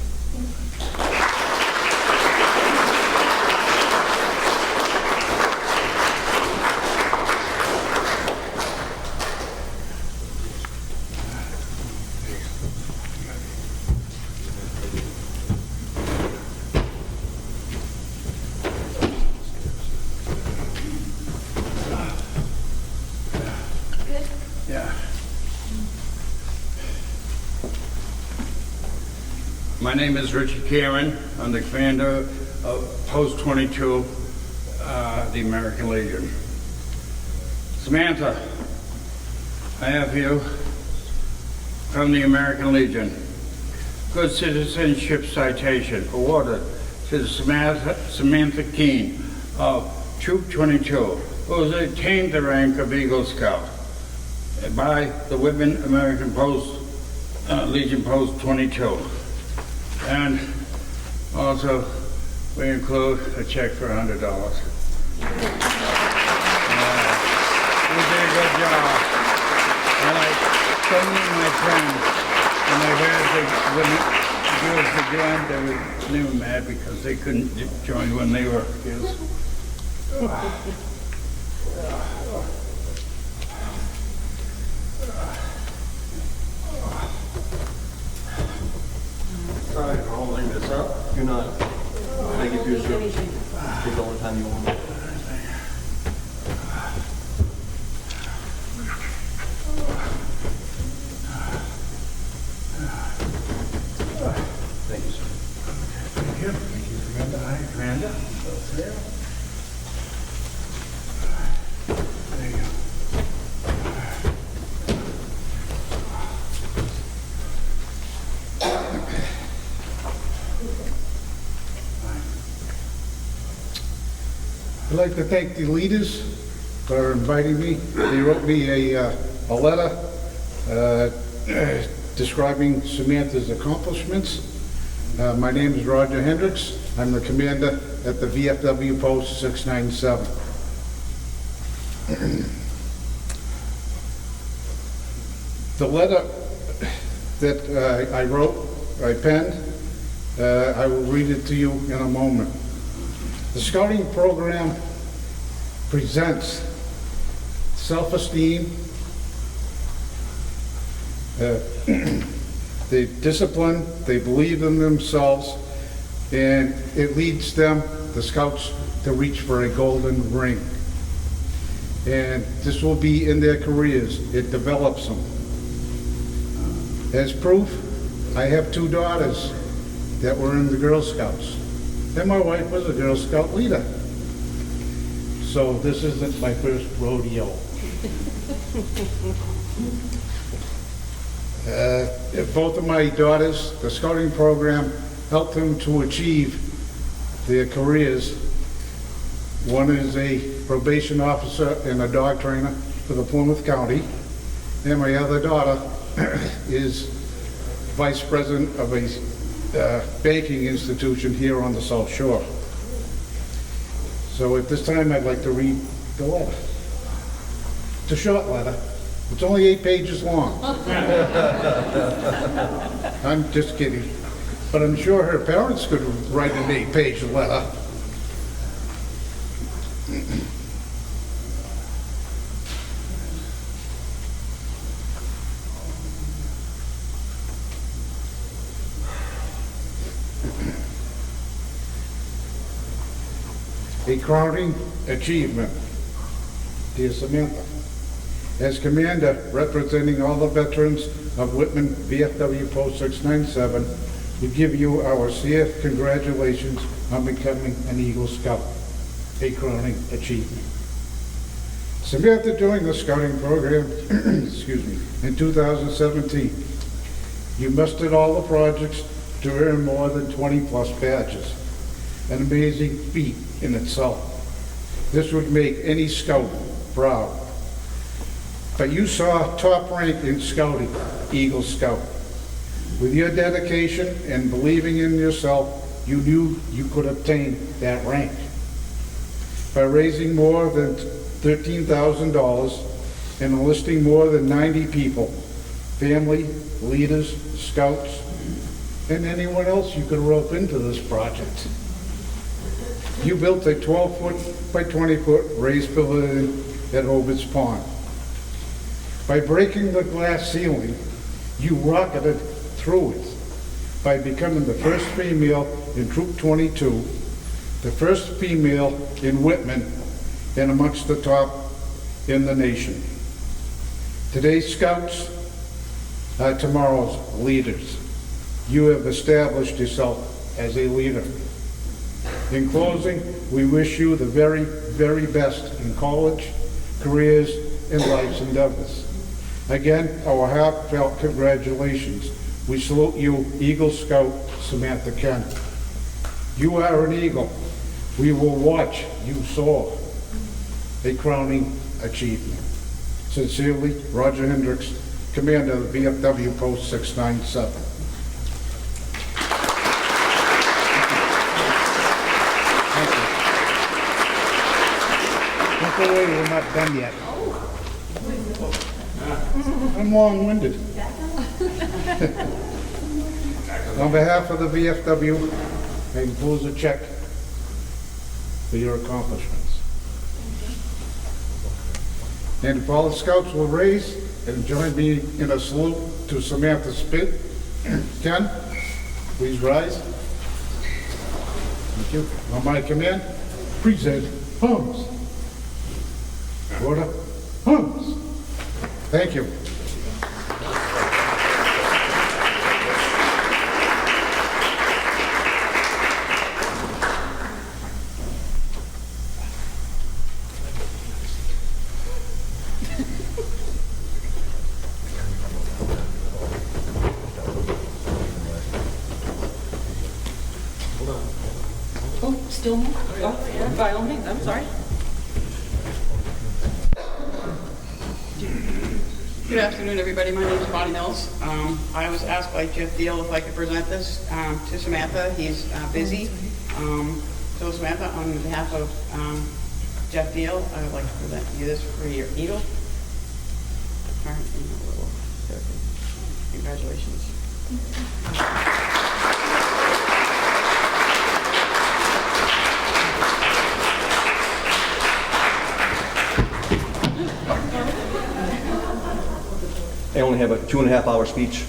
My name is Richard Cameron. I'm the commander of Post 22, the American Legion. Samantha, I have you from the American Legion. Good Citizenship Citation awarded to Samantha Kenn of Troop 22, who has attained the rank of Eagle Scout by the Whitman American Legion Post 22. And also, we include a check for $100. You did a good job. And like so many of my friends, when they heard they wouldn't do us again, they were mad because they couldn't join when they were kids. Sorry for holding this up. You're not. I give you a take all the time you want. Thank you, sir. Thank you. Thank you, Commander. Hi, Commander. There. There you go. I'd like to thank the leaders for inviting me. They wrote me a letter describing Samantha's accomplishments. My name is Roger Hendricks. I'm the commander at the VFW Post 697. The letter that I penned, I will read it to you in a moment. The scouting program presents self-esteem, they discipline, they believe in themselves, and it leads them, the scouts, to reach for a golden ring. And this will be in their careers. It develops them. As proof, I have 2 daughters that were in the Girl Scouts. And my wife was a Girl Scout leader. so this isn't my first rodeo. Both of my daughters, the scouting program helped them to achieve their careers. One is a probation officer and a dog trainer for the Plymouth County, and my other daughter is vice president of a banking institution here on the South Shore. So at this time, I'd like to read the letter. It's a short letter. It's only 8 pages long. I'm just kidding. But I'm sure her parents could write an 8-page letter. A crowning achievement. Dear Samantha, as Commander representing all the veterans of Whitman VFW Post 697, we give you our sincere congratulations on becoming an Eagle Scout, a crowning achievement. Samantha joined the scouting program excuse me, in 2017. You mustered all the projects to earn more than 20 plus badges, an amazing feat in itself. This would make any scout proud. But you saw top rank in scouting, Eagle Scout. With your dedication and believing in yourself, you knew you could obtain that rank. By raising more than $13,000 and enlisting more than 90 people, family, leaders, scouts, and anyone else you could rope into this project. You built a 12-foot by 20-foot raised pavilion at Hobart's Pond. By breaking the glass ceiling, you rocketed through it by becoming the first female in Troop 22, the first female in Whitman, and amongst the top in the nation. Today's scouts are tomorrow's leaders. You have established yourself as a leader. In closing, we wish you the very, very best in college, careers, and life's endeavors. Again, our heartfelt congratulations. We salute you, Eagle Scout Samantha Kenn. You are an eagle. We will watch you soar. A crowning achievement. Sincerely, Roger Hendricks, Commander of the VFW Post 697. Don't go away, we're not done yet. I'm long-winded. On behalf of the VFW, I enclose a check for your accomplishments. And if all the scouts will raise and join me in a salute to Samantha Kenn, please rise. Thank you. On my command, present arms. Order, arms. Thank you. Oh, still more? Oh, by all means, I'm sorry. Good afternoon, everybody. My name is Bonnie Mills. I was asked by Jeff Deal if I could present this to Samantha. He's busy. So Samantha, on behalf of Jeff Deal, I would like to present you this for your eagle. Congratulations. I only have a 2.5-hour speech.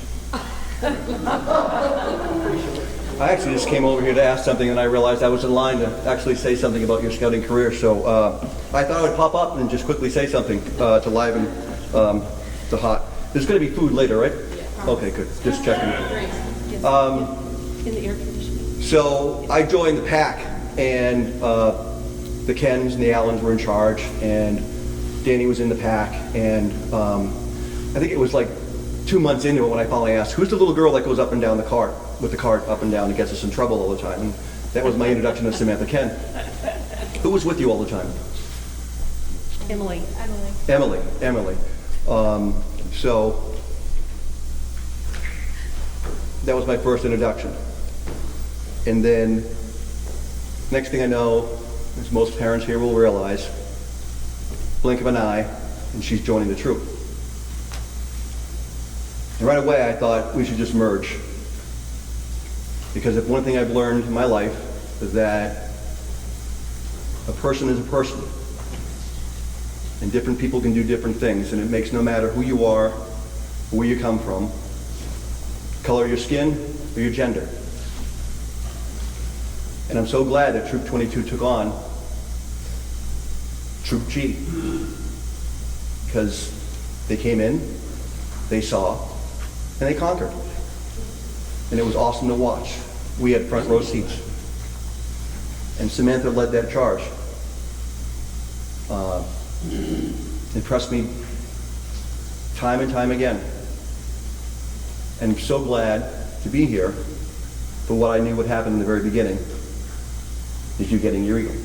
I actually just came over here to ask something, and I realized I was in line to actually say something about your scouting career. So I thought I would pop up and just quickly say something to liven the hot. There's going to be food later, right? Yeah. Okay, good. Just checking. In the air conditioning. So I joined the pack, and the Kens and the Allens were in charge, and Danny was in the pack, and I think it was like 2 months into it when I finally asked, who's the little girl that goes up and down the cart, with the cart up and down and gets us in trouble all the time? And that was my introduction to Samantha Kenn. Who was with you all the time? Emily. Emily. So that was my first introduction. And then next thing I know, as most parents here will realize, blink of an eye, and she's joining the troop. And right away I thought we should just merge. Because if one thing I've learned in my life is that a person is a person. And different people can do different things, and it makes no matter who you are, or where you come from, color of your skin, or your gender. And I'm so glad that Troop 22 took on Troop G. Because they came in, they saw, and they conquered. And it was awesome to watch. We had front row seats. And Samantha led that charge. Impressed me time and time again. And I'm so glad to be here for what I knew would happen in the very beginning, is you getting your eagle.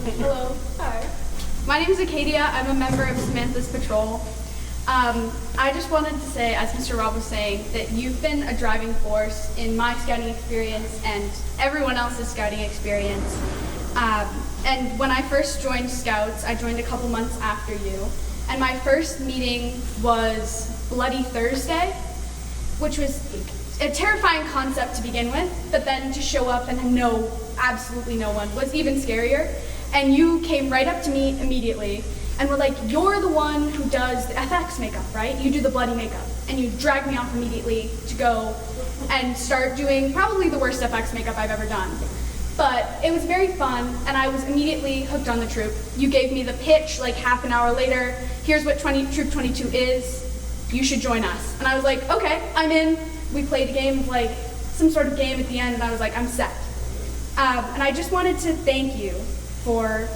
Hello. Hi. My name is Acadia. I'm a member of Samantha's patrol. I just wanted to say, as Mr. Rob was saying, that you've been a driving force in my scouting experience and everyone else's scouting experience. And when I first joined Scouts, I joined a couple months after you. And my first meeting was Bloody Thursday, which was a terrifying concept to begin with, but then to show up and know absolutely no one was even scarier. And you came right up to me immediately and were like, you're the one who does the FX makeup, right? You do the bloody makeup. And you dragged me off immediately to go and start doing probably the worst FX makeup I've ever done. But it was very fun, and I was immediately hooked on the troop. You gave me the pitch like half an hour later. Here's what Troop 22 is. You should join us. And I was like, okay, I'm in. We played a game of like some sort of game at the end, and I was like, I'm set. And I just wanted to thank you for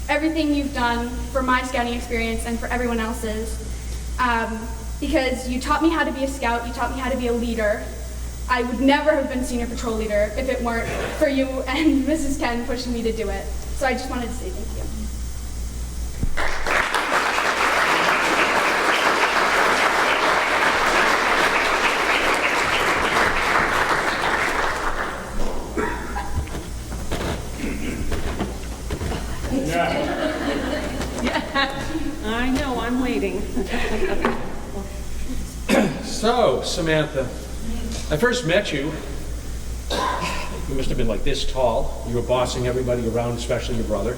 everything you've done for my scouting experience and for everyone else's. Because you taught me how to be a scout, you taught me how to be a leader. I would never have been senior patrol leader if it weren't for you and Mrs. Kenn pushing me to do it. So I just wanted to say thank you. I know, I'm waiting. So, Samantha, I first met you. You must have been like this tall. You were bossing everybody around, especially your brother.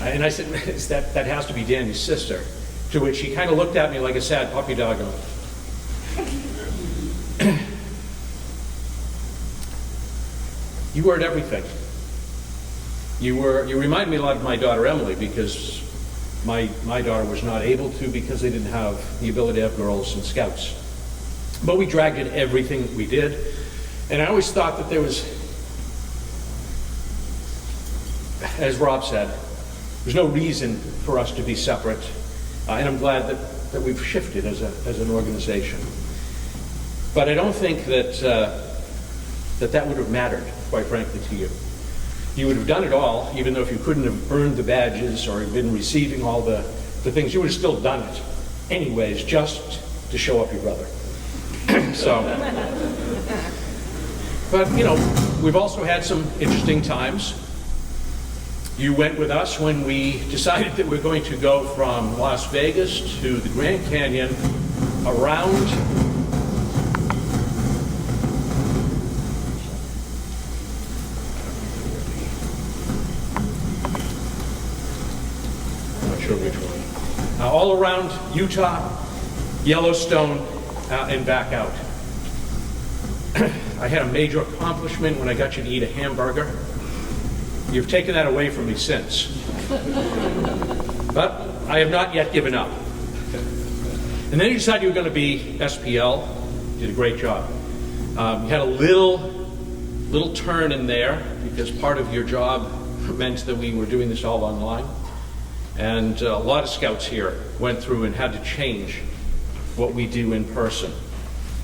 And I said, that has to be Danny's sister. To which he kind of looked at me like a sad puppy dog. You were at everything. You remind me a lot of my daughter Emily, because my daughter was not able to because they didn't have the ability to have girls in Scouts. But we dragged in everything we did. And I always thought that there was, as Rob said, there's no reason for us to be separate. And I'm glad that we've shifted as an organization. But I don't think that that would have mattered, quite frankly, to you. You would have done it all, even though if you couldn't have earned the badges or been receiving all the things, you would have still done it anyways, just to show up your brother. So, but you know, we've also had some interesting times. You went with us when we decided that we're going to go from Las Vegas to the Grand Canyon around all around Utah, Yellowstone, and back out. I had a major accomplishment when I got you to eat a hamburger. You've taken that away from me since. But I have not yet given up. And then you decided you were going to be SPL. You did a great job. You had a little turn in there because part of your job meant that we were doing this all online. And a lot of scouts here went through and had to change what we do in person.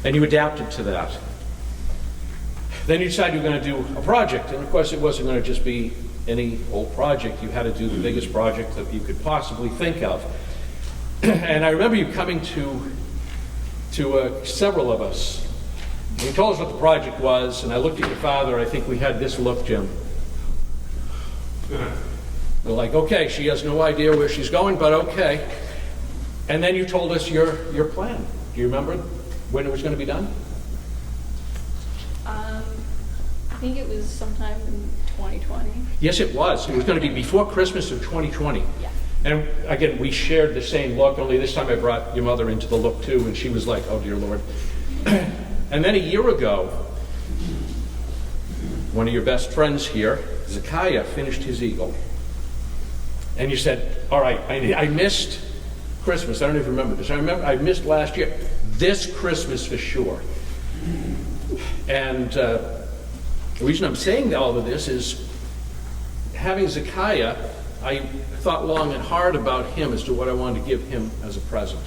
And you adapted to that. Then you decided you were going to do a project. And of course, it wasn't going to just be any old project. You had to do the biggest project that you could possibly think of. And I remember you coming to several of us. You told us what the project was, and I looked at your father. I think we had this look, Jim. We're like, okay, she has no idea where she's going, but okay. And then you told us your plan. Do you remember when it was going to be done? I think it was sometime in 2020. Yes, it was. It was going to be before Christmas of 2020. Yeah. And again, we shared the same look, only this time I brought your mother into the look too, and she was like, oh dear Lord. And then a year ago, one of your best friends here, Zekiah, finished his Eagle. And you said, all right, I missed Christmas. I don't even remember this. I missed last year. This Christmas for sure. And the reason I'm saying all of this is having Zekiah, I thought long and hard about him as to what I wanted to give him as a present.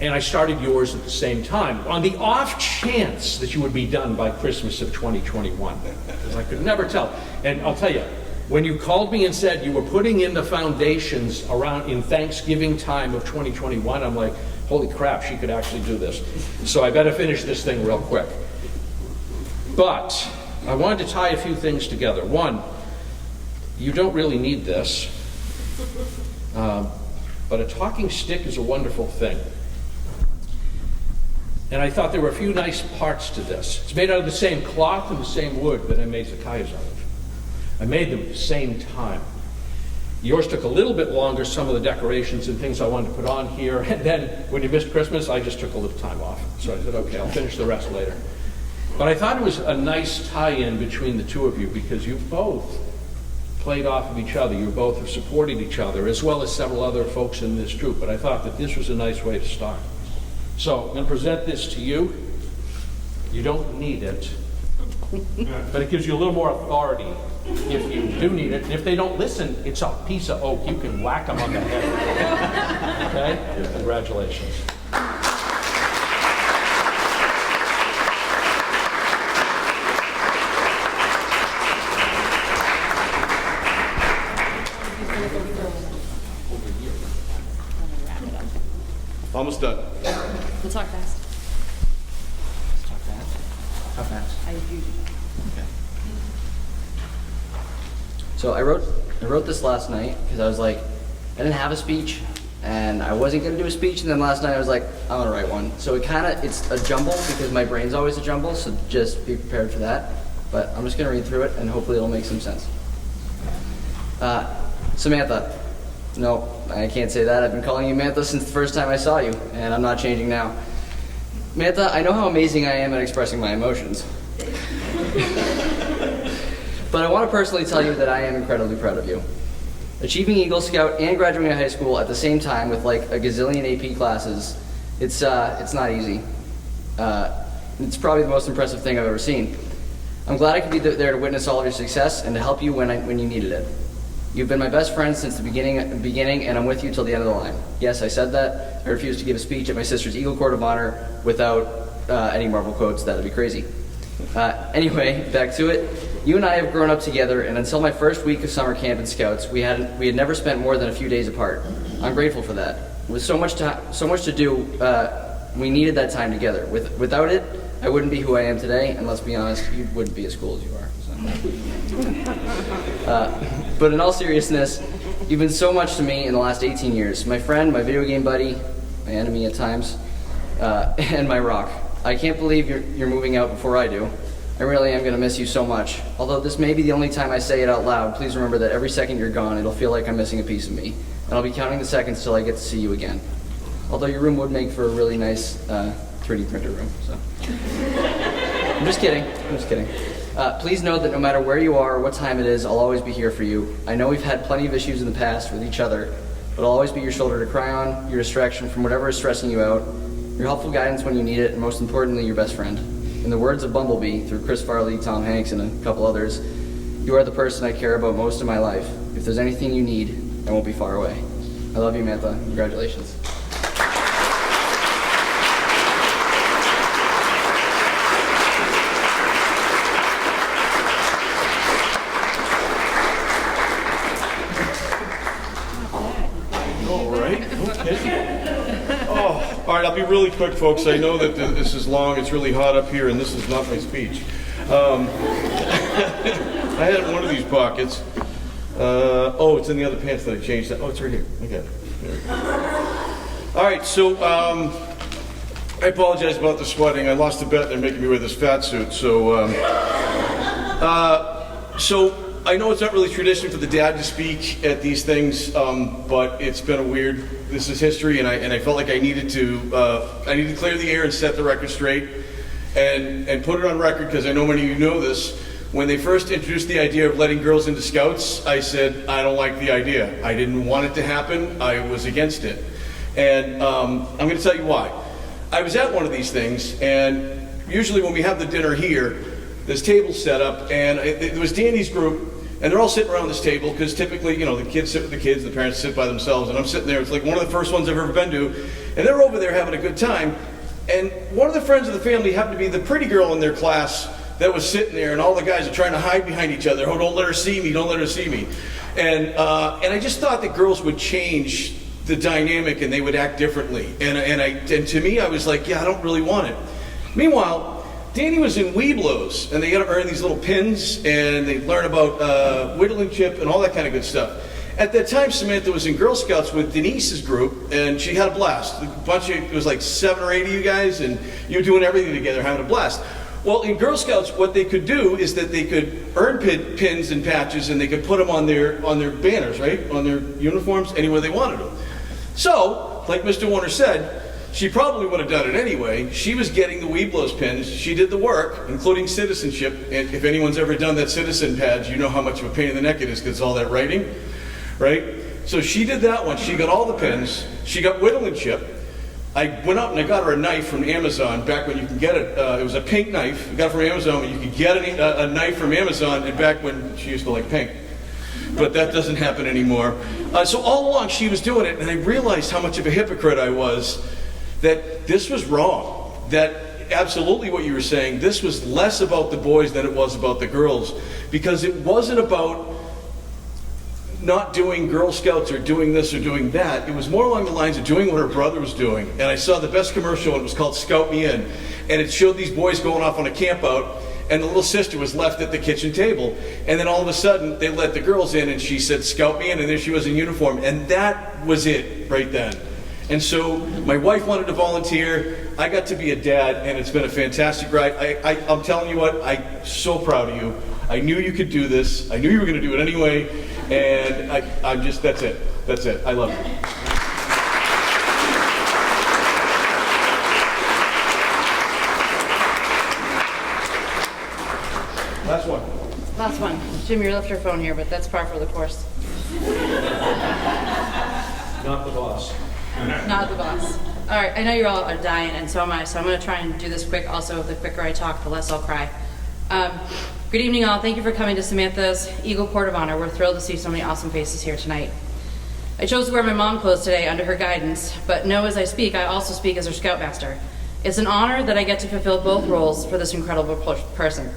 And I started yours at the same time, on the off chance that you would be done by Christmas of 2021, because I could never tell. And I'll tell you, when you called me and said you were putting in the foundations around in Thanksgiving time of 2021, I'm like, holy crap, she could actually do this. So I better finish this thing real quick. But I wanted to tie a few things together. One, you don't really need this, but a talking stick is a wonderful thing. And I thought there were a few nice parts to this. It's made out of the same cloth and the same wood that I made Zekiah's out of. I made them at the same time. Yours took a little bit longer, some of the decorations and things I wanted to put on here. And then when you missed Christmas, I just took a little time off. So I said, okay, I'll finish the rest later. But I thought it was a nice tie-in between the two of you because you both played off of each other. You both have supported each other, as well as several other folks in this troop. But I thought that this was a nice way to start. So I'm going to present this to you. You don't need it, but it gives you a little more authority if you do need it. And if they don't listen, it's a piece of oak. You can whack them on the head. Okay? Congratulations. Almost done. We'll talk fast. Talk fast. How fast? I usually. Okay. So I wrote this last night because I was like, I didn't have a speech, and I wasn't going to do a speech, and then last night I was like, I'm going to write one. So it's a jumble because my brain's always a jumble, so just be prepared for that. But I'm just going to read through it, and hopefully it'll make some sense. Samantha. No, I can't say that. I've been calling you Mantha since the first time I saw you, and I'm not changing now. Mantha, I know how amazing I am at expressing my emotions. But I want to personally tell you that I am incredibly proud of you. Achieving Eagle Scout and graduating high school at the same time with like a gazillion AP classes, it's not easy. It's probably the most impressive thing I've ever seen. I'm glad I could be there to witness all of your success and to help you when you needed it. You've been my best friend since the beginning, and I'm with you till the end of the line. Yes, I said that. I refused to give a speech at my sister's Eagle Court of Honor without any Marvel quotes. That'd be crazy. Anyway, back to it. You and I have grown up together, and until my first week of summer camp in Scouts, we had never spent more than a few days apart. I'm grateful for that. With so much to do, we needed that time together. Without it, I wouldn't be who I am today, and let's be honest, you wouldn't be as cool as you are. But in all seriousness, you've been so much to me in the last 18 years. My friend, my video game buddy, my enemy at times, and my rock. I can't believe you're moving out before I do. I really am going to miss you so much. Although this may be the only time I say it out loud, please remember that every second you're gone, it'll feel like I'm missing a piece of me. And I'll be counting the seconds till I get to see you again. Although your room would make for a really nice 3D printer room. So. I'm just kidding. Please know that no matter where you are or what time it is, I'll always be here for you. I know we've had plenty of issues in the past with each other, but I'll always be your shoulder to cry on, your distraction from whatever is stressing you out, your helpful guidance when you need it, and most importantly, your best friend. In the words of Bumblebee, through Chris Farley, Tom Hanks, and a couple others, you are the person I care about most in my life. If there's anything you need, I won't be far away. I love you, Mantha. Congratulations. All right, I'll be really quick, folks. I know that this is long. It's really hot up here, and this is not my speech. I had it in one of these pockets. Oh, it's in the other pants that I changed. Oh, it's right here. I got it. There we go. All right, so I apologize about the sweating. I lost a bet. They're making me wear this fat suit. So I know it's not really tradition for the dad to speak at these things, but it's been a weird. This is history, and I felt like I needed to clear the air and set the record straight, and put it on record because I know many of you know this. When they first introduced the idea of letting girls into scouts, I said I don't like the idea. I didn't want it to happen. I was against it, and I'm going to tell you why. I was at one of these things, and usually when we have the dinner here, there's tables set up, and it was Danny's group. And they're all sitting around this table because typically, you know, the kids sit with the kids, the parents sit by themselves, and I'm sitting there. It's like one of the first ones I've ever been to, and they're over there having a good time. And one of the friends of the family happened to be the pretty girl in their class that was sitting there, and all the guys are trying to hide behind each other. Oh, don't let her see me! Don't let her see me! And I just thought that girls would change the dynamic and they would act differently. And to me, I was like, yeah, I don't really want it. Meanwhile, Danny was in Weeblos, and they got to earn these little pins, and they learn about whittling chip and all that kind of good stuff. At that time, Samantha was in Girl Scouts with Denise's group, and she had a blast. It was like 7 or 8 of you guys, and you were doing everything together, having a blast. Well, in Girl Scouts, what they could do is that they could earn pins and patches, and they could put them on their banners, right, on their uniforms, anywhere they wanted them. So, like Mr. Warner said, she probably would have done it anyway. She was getting the Weeblos pins. She did the work, including citizenship. And if anyone's ever done that citizen badge, you know how much of a pain in the neck it is because it's all that writing, right? So she did that one. She got all the pins. She got whittling chip. I went out and I got her a knife from Amazon back when you can get it. It was a pink knife. I got it from Amazon, but you could get a knife from Amazon, and back when she used to like pink. But that doesn't happen anymore. So all along she was doing it, and I realized how much of a hypocrite I was. That this was wrong, that absolutely what you were saying, this was less about the boys than it was about the girls, because it wasn't about not doing Girl Scouts or doing this or doing that. It was more along the lines of doing what her brother was doing. And I saw the best commercial, and it was called Scout Me In, and it showed these boys going off on a camp out, and the little sister was left at the kitchen table, and then all of a sudden they let the girls in, and she said, "Scout me in," and there she was in uniform, and that was it right then. And so my wife wanted to volunteer. I got to be a dad, and it's been a fantastic ride. I'm telling you what, I'm so proud of you. I knew you could do this. I knew you were going to do it anyway, and I'm just, that's it. That's it. I love you. Last one. Last one. Jim, you left your phone here, but that's par for the course. Not the boss. Not the boss. All right, I know you all are dying, and so am I, so I'm going to try and do this quick. Also, the quicker I talk, the less I'll cry. Good evening, all. Thank you for coming to Samantha's Eagle Court of Honor. We're thrilled to see so many awesome faces here tonight. I chose to wear my mom clothes today under her guidance, but know as I speak, I also speak as her Scoutmaster. It's an honor that I get to fulfill both roles for this incredible person.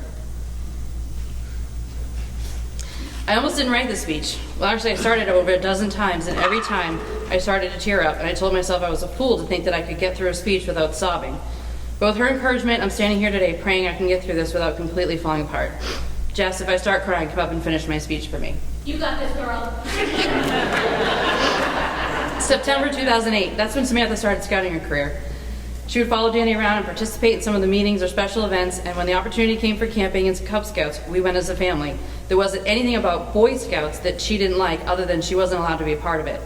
I almost didn't write this speech. Well, actually, I started it over a dozen times, and every time I started to tear up, and I told myself I was a fool to think that I could get through a speech without sobbing. But with her encouragement, I'm standing here today praying I can get through this without completely falling apart. Jess, if I start crying, come up and finish my speech for me. You got this, girl. September 2008, that's when Samantha started scouting her career. She would follow Danny around and participate in some of the meetings or special events, and when the opportunity came for camping and Cub Scouts, we went as a family. There wasn't anything about Boy Scouts that she didn't like other than she wasn't allowed to be a part of it.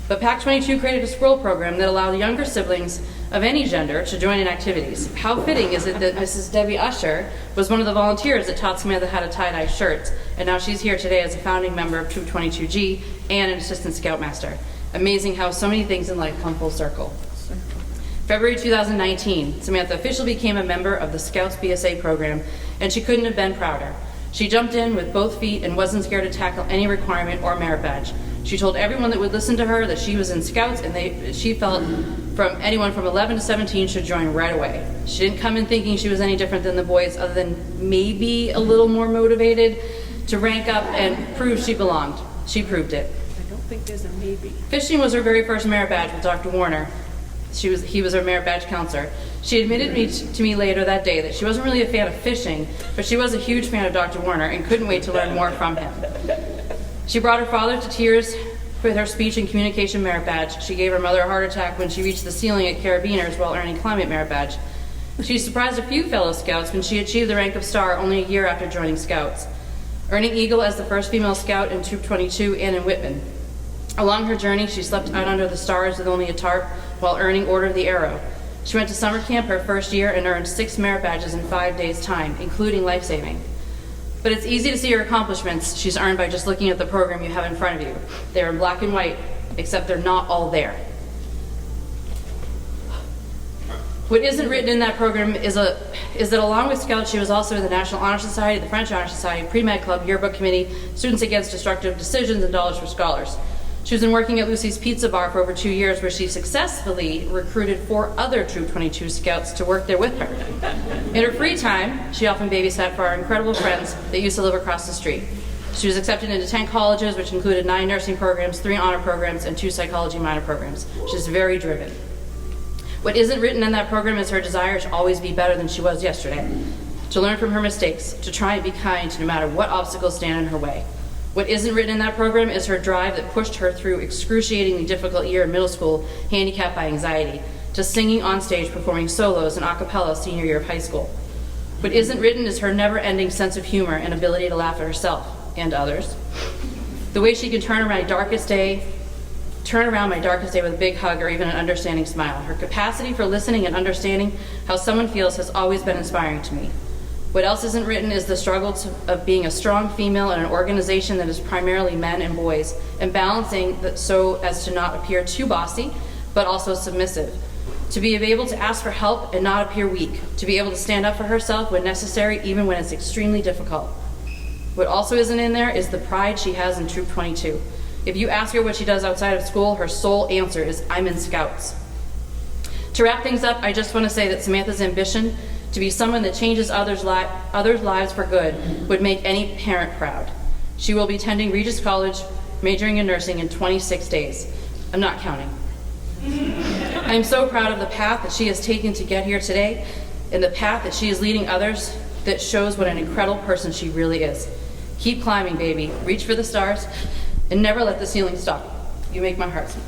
But PAC 22 created a squirrel program that allowed younger siblings of any gender to join in activities. How fitting is it that Mrs. Debbie Usher was one of the volunteers that taught Samantha how to tie-dye shirts, and now she's here today as a founding member of Troop 22G and an assistant scoutmaster. Amazing how so many things in life come full circle. February 2019, Samantha officially became a member of the Scouts BSA program, and she couldn't have been prouder. She jumped in with both feet and wasn't scared to tackle any requirement or merit badge. She told everyone that would listen to her that she was in Scouts, and she felt anyone from 11 to 17 should join right away. She didn't come in thinking she was any different than the boys, other than maybe a little more motivated to rank up and prove she belonged. She proved it. I don't think there's a maybe. Fishing was her very first merit badge with Dr. Warner. He was her merit badge counselor. She admitted to me later that day that she wasn't really a fan of fishing, but she was a huge fan of Dr. Warner and couldn't wait to learn more from him. She brought her father to tears with her speech and communication merit badge. She gave her mother a heart attack when she reached the ceiling at Carabiners while earning climate merit badge. She surprised a few fellow Scouts when she achieved the rank of Star only a year after joining Scouts, earning Eagle as the first female Scout in Troop 22 and in Whitman. Along her journey, she slept out under the stars with only a tarp while earning Order of the Arrow. She went to summer camp her first year and earned 6 merit badges in 5 days' time, including life-saving. But it's easy to see her accomplishments she's earned by just looking at the program you have in front of you. They're in black and white, except they're not all there. What isn't written in that program is that along with Scouts, she was also in the National Honor Society, the French Honor Society, Pre-Med Club, Yearbook Committee, Students Against Destructive Decisions, and Dollars for Scholars. She was working at Lucy's Pizza Bar for over 2 years, where she successfully recruited 4 other Troop 22 Scouts to work there with her. In her free time, she often babysat for our incredible friends that used to live across the street. She was accepted into 10 colleges, which included 9 nursing programs, 3 honor programs, and 2 psychology minor programs. She's very driven. What isn't written in that program is her desire to always be better than she was yesterday, to learn from her mistakes, to try and be kind no matter what obstacles stand in her way. What isn't written in that program is her drive that pushed her through excruciatingly difficult year in middle school, handicapped by anxiety, to singing on stage, performing solos and a cappella senior year of high school. What isn't written is her never-ending sense of humor and ability to laugh at herself and others. The way she can turn around my darkest day with a big hug or even an understanding smile. Her capacity for listening and understanding how someone feels has always been inspiring to me. What else isn't written is the struggle of being a strong female in an organization that is primarily men and boys, and balancing that so as to not appear too bossy, but also submissive. To be able to ask for help and not appear weak. To be able to stand up for herself when necessary, even when it's extremely difficult. What also isn't in there is the pride she has in Troop 22. If you ask her what she does outside of school, her sole answer is, "I'm in Scouts." To wrap things up, I just want to say that Samantha's ambition to be someone that changes others' lives for good would make any parent proud. She will be attending Regis College, majoring in nursing in 26 days. I'm not counting. I'm so proud of the path that she has taken to get here today, and the path that she is leading others that shows what an incredible person she really is. Keep climbing, baby. Reach for the stars, and never let the ceiling stop. You make my heart smile.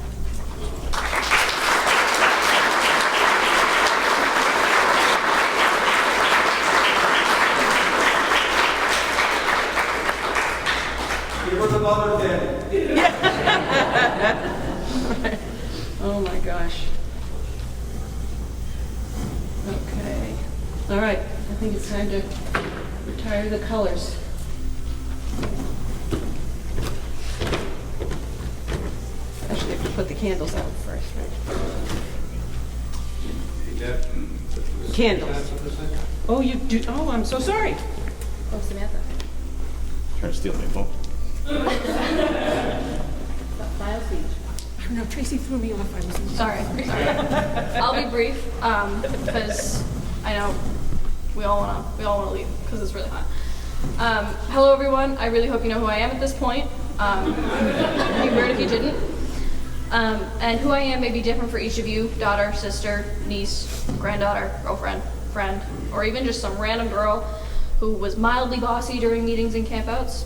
Oh my gosh. Okay. All right. I think it's time to retire the colors. Actually, I have to put the candles out first, right? Candles. Oh, you do. Oh, I'm so sorry. Oh, Samantha. Trying to steal my phone. File speech. I don't know. Tracy threw me off. I was Sorry. I'll be brief because I know we all wanna leave because it's really hot. Hello, everyone. I really hope you know who I am at this point. It'd be weird if you didn't. And who I am may be different for each of you: daughter, sister, niece, granddaughter, girlfriend, friend, or even just some random girl who was mildly bossy during meetings and campouts.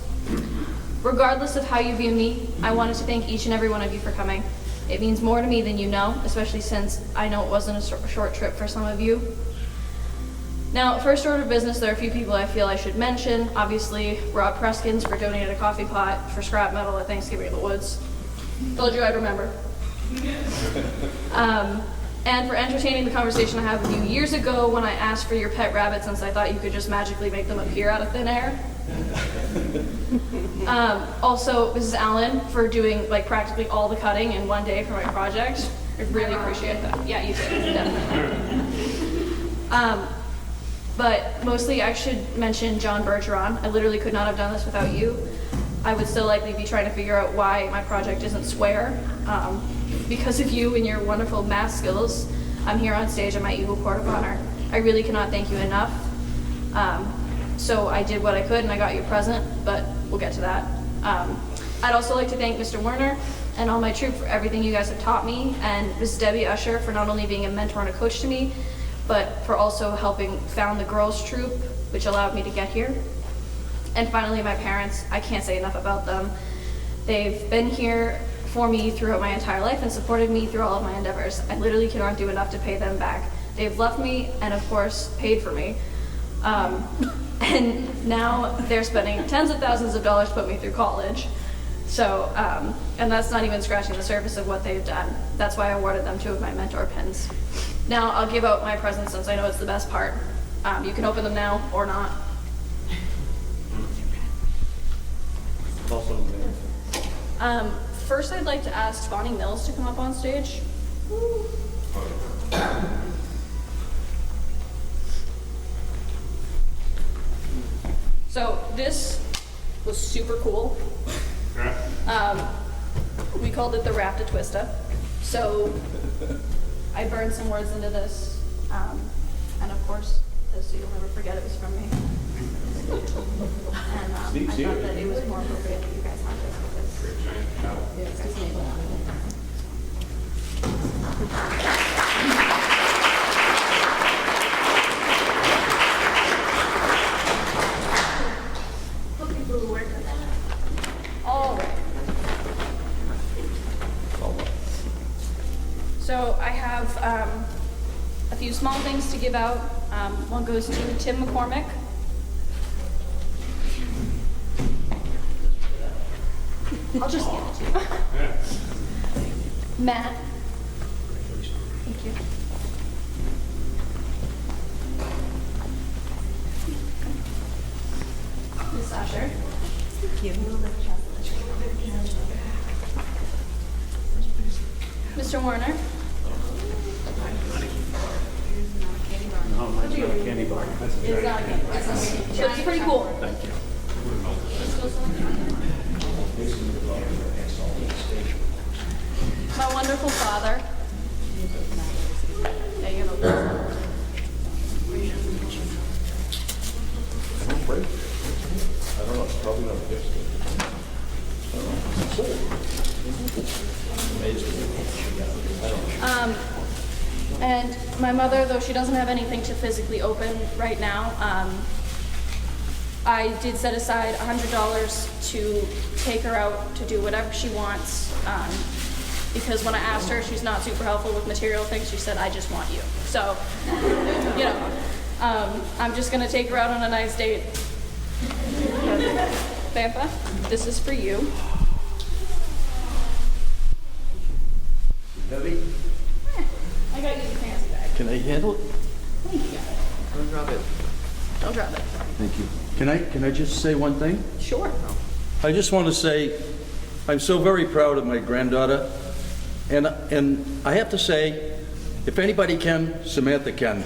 Regardless of how you view me, I wanted to thank each and every one of you for coming. It means more to me than you know, especially since I know it wasn't a short trip for some of you. Now, first order of business, there are a few people I feel I should mention. Obviously, Rob Preskins for donating a coffee pot for scrap metal at Thanksgiving in the Woods. Told you I'd remember. And for entertaining the conversation I had with you years ago when I asked for your pet rabbit since I thought you could just magically make them appear out of thin air. Also, Mrs. Allen for doing like practically all the cutting in one day for my project. I really appreciate that. Yeah, you did, definitely. But mostly I should mention John Bergeron. I literally could not have done this without you. I would still likely be trying to figure out why my project isn't square. Because of you and your wonderful math skills, I'm here on stage at my Eagle Court of Honor. I really cannot thank you enough. So I did what I could and I got you a present, but we'll get to that. I'd also like to thank Mr. Werner and all my troop for everything you guys have taught me, and Ms. Debbie Usher for not only being a mentor and a coach to me, but for also helping found the girls' troop, which allowed me to get here. And finally, my parents. I can't say enough about them. They've been here for me throughout my entire life and supported me through all of my endeavors. I literally cannot do enough to pay them back. They've loved me and of course paid for me. And now they're spending tens of thousands of dollars to put me through college. So, and that's not even scratching the surface of what they've done. That's why I awarded them 2 of my mentor pins. Now I'll give out my presents since I know it's the best part. You can open them now or not. First, I'd like to ask Bonnie Mills to come up on stage. So this was super cool. We called it the Rapta-Twista. So I burned some words into this, and of course, this so you'll never forget it was from me. And I thought that it was more appropriate that you guys have this because it's his name on it. Looking for work on that. All right. So I have a few small things to give out. One goes to Tim McCormick. I'll just give it to you. Matt. Thank you. Miss Usher. Thank you. Mr. Warner. No, mine's not a candy bar. It's not a candy bar. It's pretty cool. Thank you. My wonderful father. Yeah, you know. I don't know, it's probably not a gift. And my mother, though she doesn't have anything to physically open right now, I did set aside $100 to take her out to do whatever she wants. Because when I asked her, she's not super helpful with material things. She said, "I just want you." So, you know, I'm just gonna take her out on a nice date. Samantha, this is for you. Heavy? I got you the fancy bag. Can I handle it? Thank you. Don't drop it. Don't drop it. Thank you. Can I just say one thing? Sure. I just want to say I'm so very proud of my granddaughter, and I have to say, if anybody can, Samantha Kenn.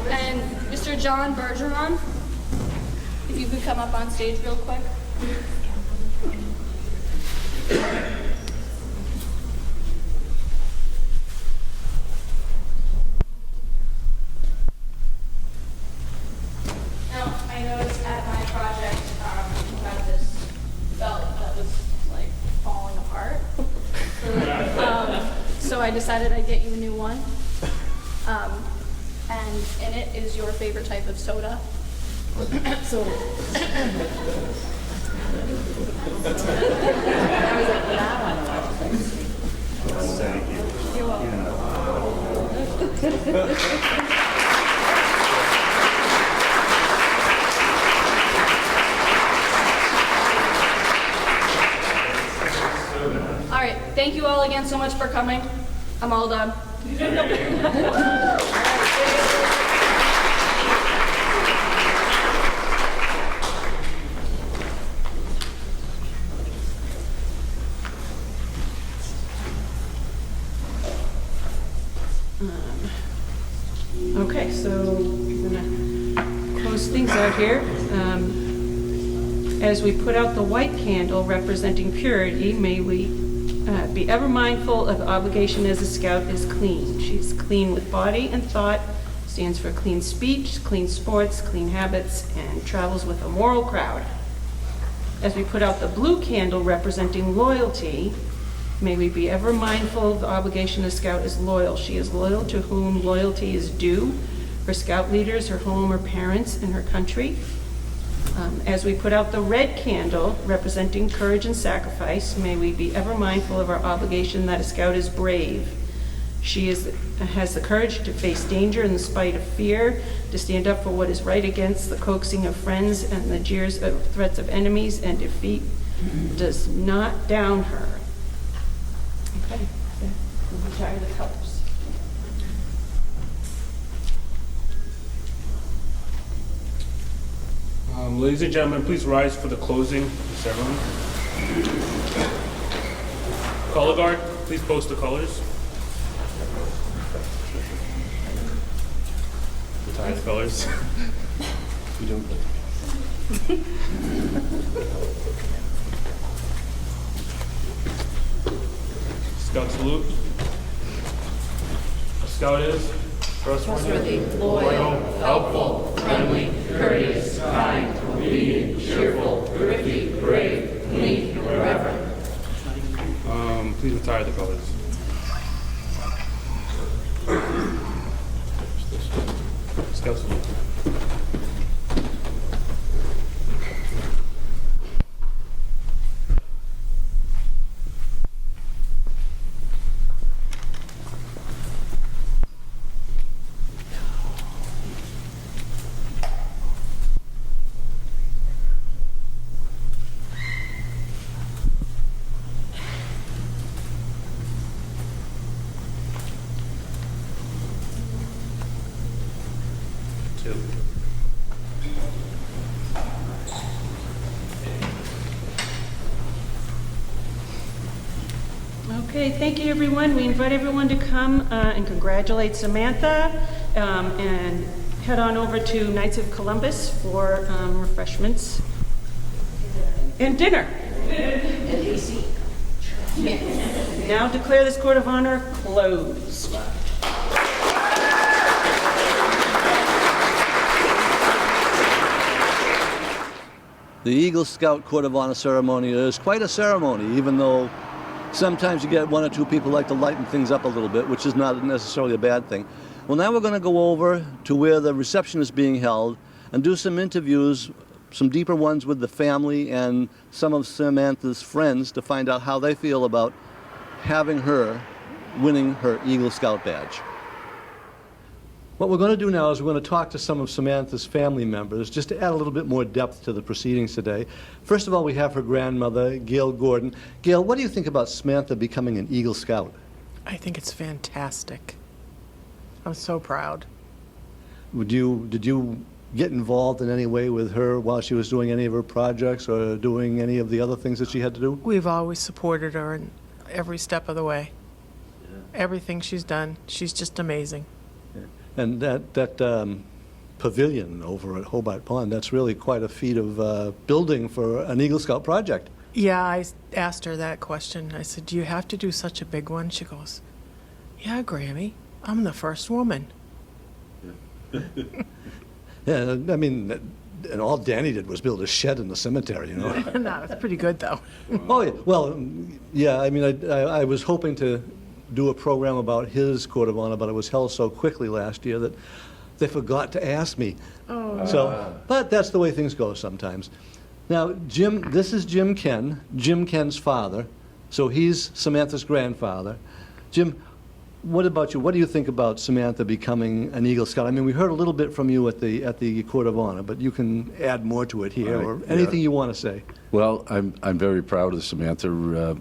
And Mr. John Bergeron, if you could come up on stage real quick. Now, I noticed at my project, you had this belt that was like falling apart. So I decided I'd get you a new one. And in it is your favorite type of soda. So You're welcome. all again so much for coming. I'm all done. Okay, so we're gonna close things out here. As we put out the white candle representing purity, may we be ever mindful of the obligation as a scout is clean. She's clean with body and thought, stands for clean speech, clean sports, clean habits, and travels with a moral crowd. As we put out the blue candle representing loyalty, may we be ever mindful of the obligation a scout is loyal. She is loyal to whom loyalty is due, her scout leaders, her home, her parents, and her country. As we put out the red candle representing courage and sacrifice, may we be ever mindful of our obligation that a scout is brave. She has the courage to face danger in spite of fear, to stand up for what is right against the coaxing of friends and the jeers of threats of enemies, and defeat does not down her. Okay, we'll retire the colors. Ladies and gentlemen, please rise for the closing of the ceremony. Color guard, please post the colors. Retire the colors. We don't. Scout salute. A scout is trustworthy, loyal, helpful, friendly, courteous, kind, obedient, cheerful, thrifty, brave, clean, and reverent. Please retire the colors. Scout salute. Okay, thank you, everyone. We invite everyone to come and congratulate Samantha and head on over to Knights of Columbus for refreshments and dinner. And ASI. Now declare this Court of Honor closed. The Eagle Scout Court of Honor ceremony is quite a ceremony, even though sometimes you get one or two people like to lighten things up a little bit, which is not necessarily a bad thing. Well, now we're going to go over to where the reception is being held and do some interviews, some deeper ones with the family and some of Samantha's friends to find out how they feel about having her winning her Eagle Scout badge. What we're going to do now is we're going to talk to some of Samantha's family members just to add a little bit more depth to the proceedings today. First of all, we have her grandmother, Gail Gordon. Gail, what do you think about Samantha becoming an Eagle Scout? I think it's fantastic. I'm so proud. Did you get involved in any way with her while she was doing any of her projects or doing any of the other things that she had to do? We've always supported her in every step of the way. Yeah. Everything she's done, she's just amazing. Yeah. And that pavilion over at Hobart Pond, that's really quite a feat of building for an Eagle Scout project. Yeah, I asked her that question. I said, do you have to do such a big one? She goes, yeah, Grammy, I'm the first woman. Yeah, I mean, and all Danny did was build a shed in the cemetery, you know. No, it's pretty good, though. Oh, yeah. Well, yeah, I mean, I was hoping to do a program about his Court of Honor, but it was held so quickly last year that they forgot to ask me. Oh. So, but that's the way things go sometimes. Now, Jim, this is Jim Kenn, Jim Kenn's father, so he's Samantha's grandfather. Jim, what about you? What do you think about Samantha becoming an Eagle Scout? I mean, we heard a little bit from you at the Court of Honor, but you can add more to it here, or anything you want to say. Well, I'm very proud of Samantha.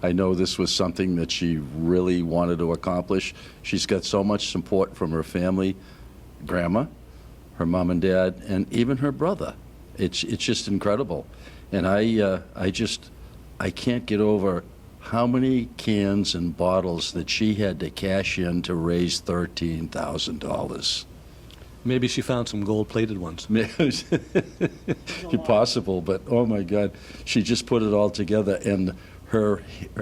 I know this was something that she really wanted to accomplish. She's got so much support from her family, grandma, her mom and dad, and even her brother. It's just incredible. And I can't get over how many cans and bottles that she had to cash in to raise $13,000. Maybe she found some gold-plated ones. Possible, but oh my God, she just put it all together. And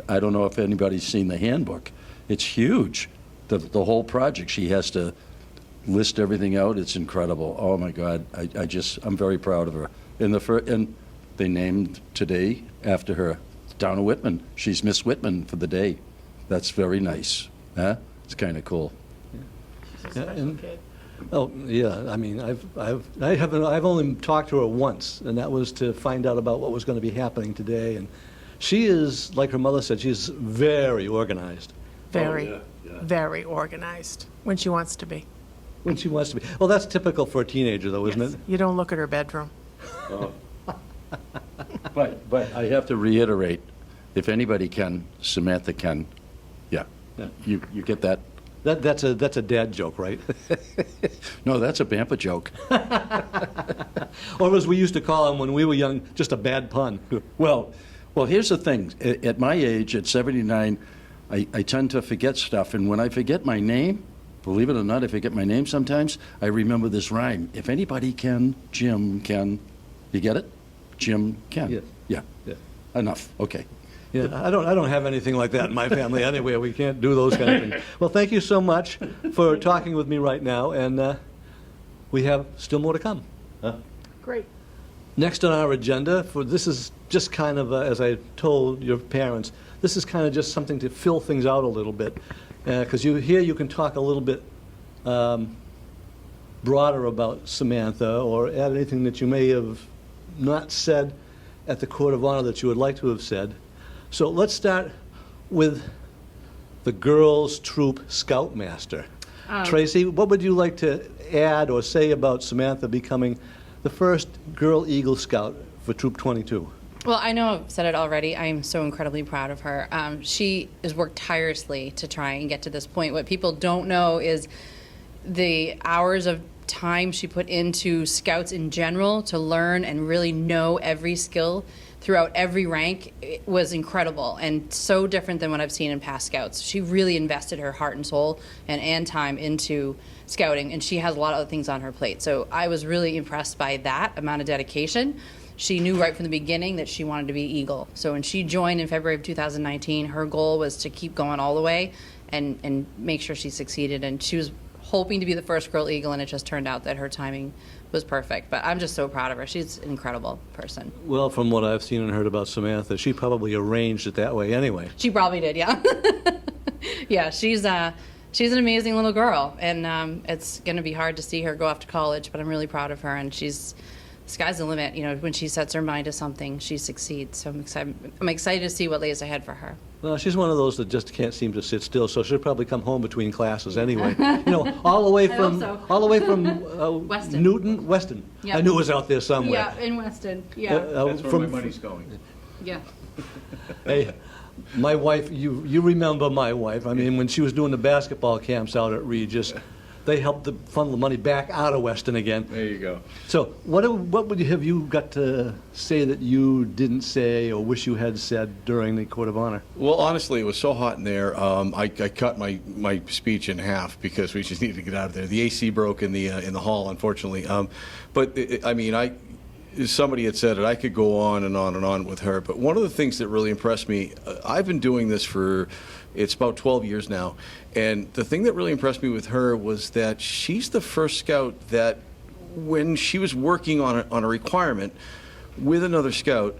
I don't know if anybody's seen the handbook. It's huge, the whole project. She has to list everything out. It's incredible. Oh my God, I'm very proud of her. And they named today after her down in Whitman. She's Miss Whitman for the day. That's very nice. Huh? It's kind of cool. She's a special kid. Oh yeah, I mean, I've only talked to her once, and that was to find out about what was going to be happening today. And she is, like her mother said, she's very organized. Very, very organized when she wants to be. When she wants to be. Well, that's typical for a teenager, though, isn't it? You don't look at her bedroom. Oh. But I have to reiterate, if anybody can, Samantha can. Yeah. You get that? That's a dad joke, right? No, that's a Bampa joke. Or as we used to call them when we were young, just a bad pun. Well, here's the thing. At my age, at 79, I tend to forget stuff. And when I forget my name, believe it or not, I forget my name sometimes, I remember this rhyme. If anybody can, Jim can. You get it? Jim can. Yes. Yeah. Enough. Okay. Yeah, I don't have anything like that in my family anyway. We can't do those kind of things. Well, thank you so much for talking with me right now, and we have still more to come. Great. Next on our agenda, this is just kind of, as I told your parents, this is kind of just something to fill things out a little bit, because you can talk a little bit broader about Samantha, or add anything that you may have not said at the Court of Honor that you would like to have said. So let's start with the girls' troop scoutmaster. Tracy, what would you like to add or say about Samantha becoming the first girl Eagle Scout for Troop 22? Well, I know I've said it already. I am so incredibly proud of her. She has worked tirelessly to try and get to this point. What people don't know is the hours of time she put into Scouts in general to learn and really know every skill throughout every rank. It was incredible and so different than what I've seen in past Scouts. She really invested her heart and soul and time into Scouting, and she has a lot of other things on her plate. So I was really impressed by that amount of dedication. She knew right from the beginning that she wanted to be Eagle. So when she joined in February of 2019, her goal was to keep going all the way and make sure she succeeded. And she was hoping to be the first girl Eagle, and it just turned out that her timing was perfect. But I'm just so proud of her. She's an incredible person. Well, from what I've seen and heard about Samantha, she probably arranged it that way anyway. She probably did, yeah. Yeah, she's an amazing little girl, and it's going to be hard to see her go off to college, but I'm really proud of her, and the sky's the limit. You know, when she sets her mind to something, she succeeds. So I'm excited to see what lays ahead for her. Well, she's one of those that just can't seem to sit still, so she'll probably come home between classes anyway. You know, all the way from Weston. Newton, Weston. Yep. I knew it was out there somewhere. Yeah, in Weston. Yeah. That's where my money's going. Yeah. Hey, my wife, you remember my wife. I mean, when she was doing the basketball camps out at Regis, they helped to funnel the money back out of Weston again. There you go. So what have you got to say that you didn't say or wish you had said during the Court of Honor? Well, honestly, it was so hot in there. I cut my speech in half because we just needed to get out of there. The AC broke in the hall, unfortunately. Somebody had said it. I could go on and on and on with her. But one of the things that really impressed me, I've been doing this it's about 12 years now. And the thing that really impressed me with her was that she's the first scout that when she was working on a requirement with another scout,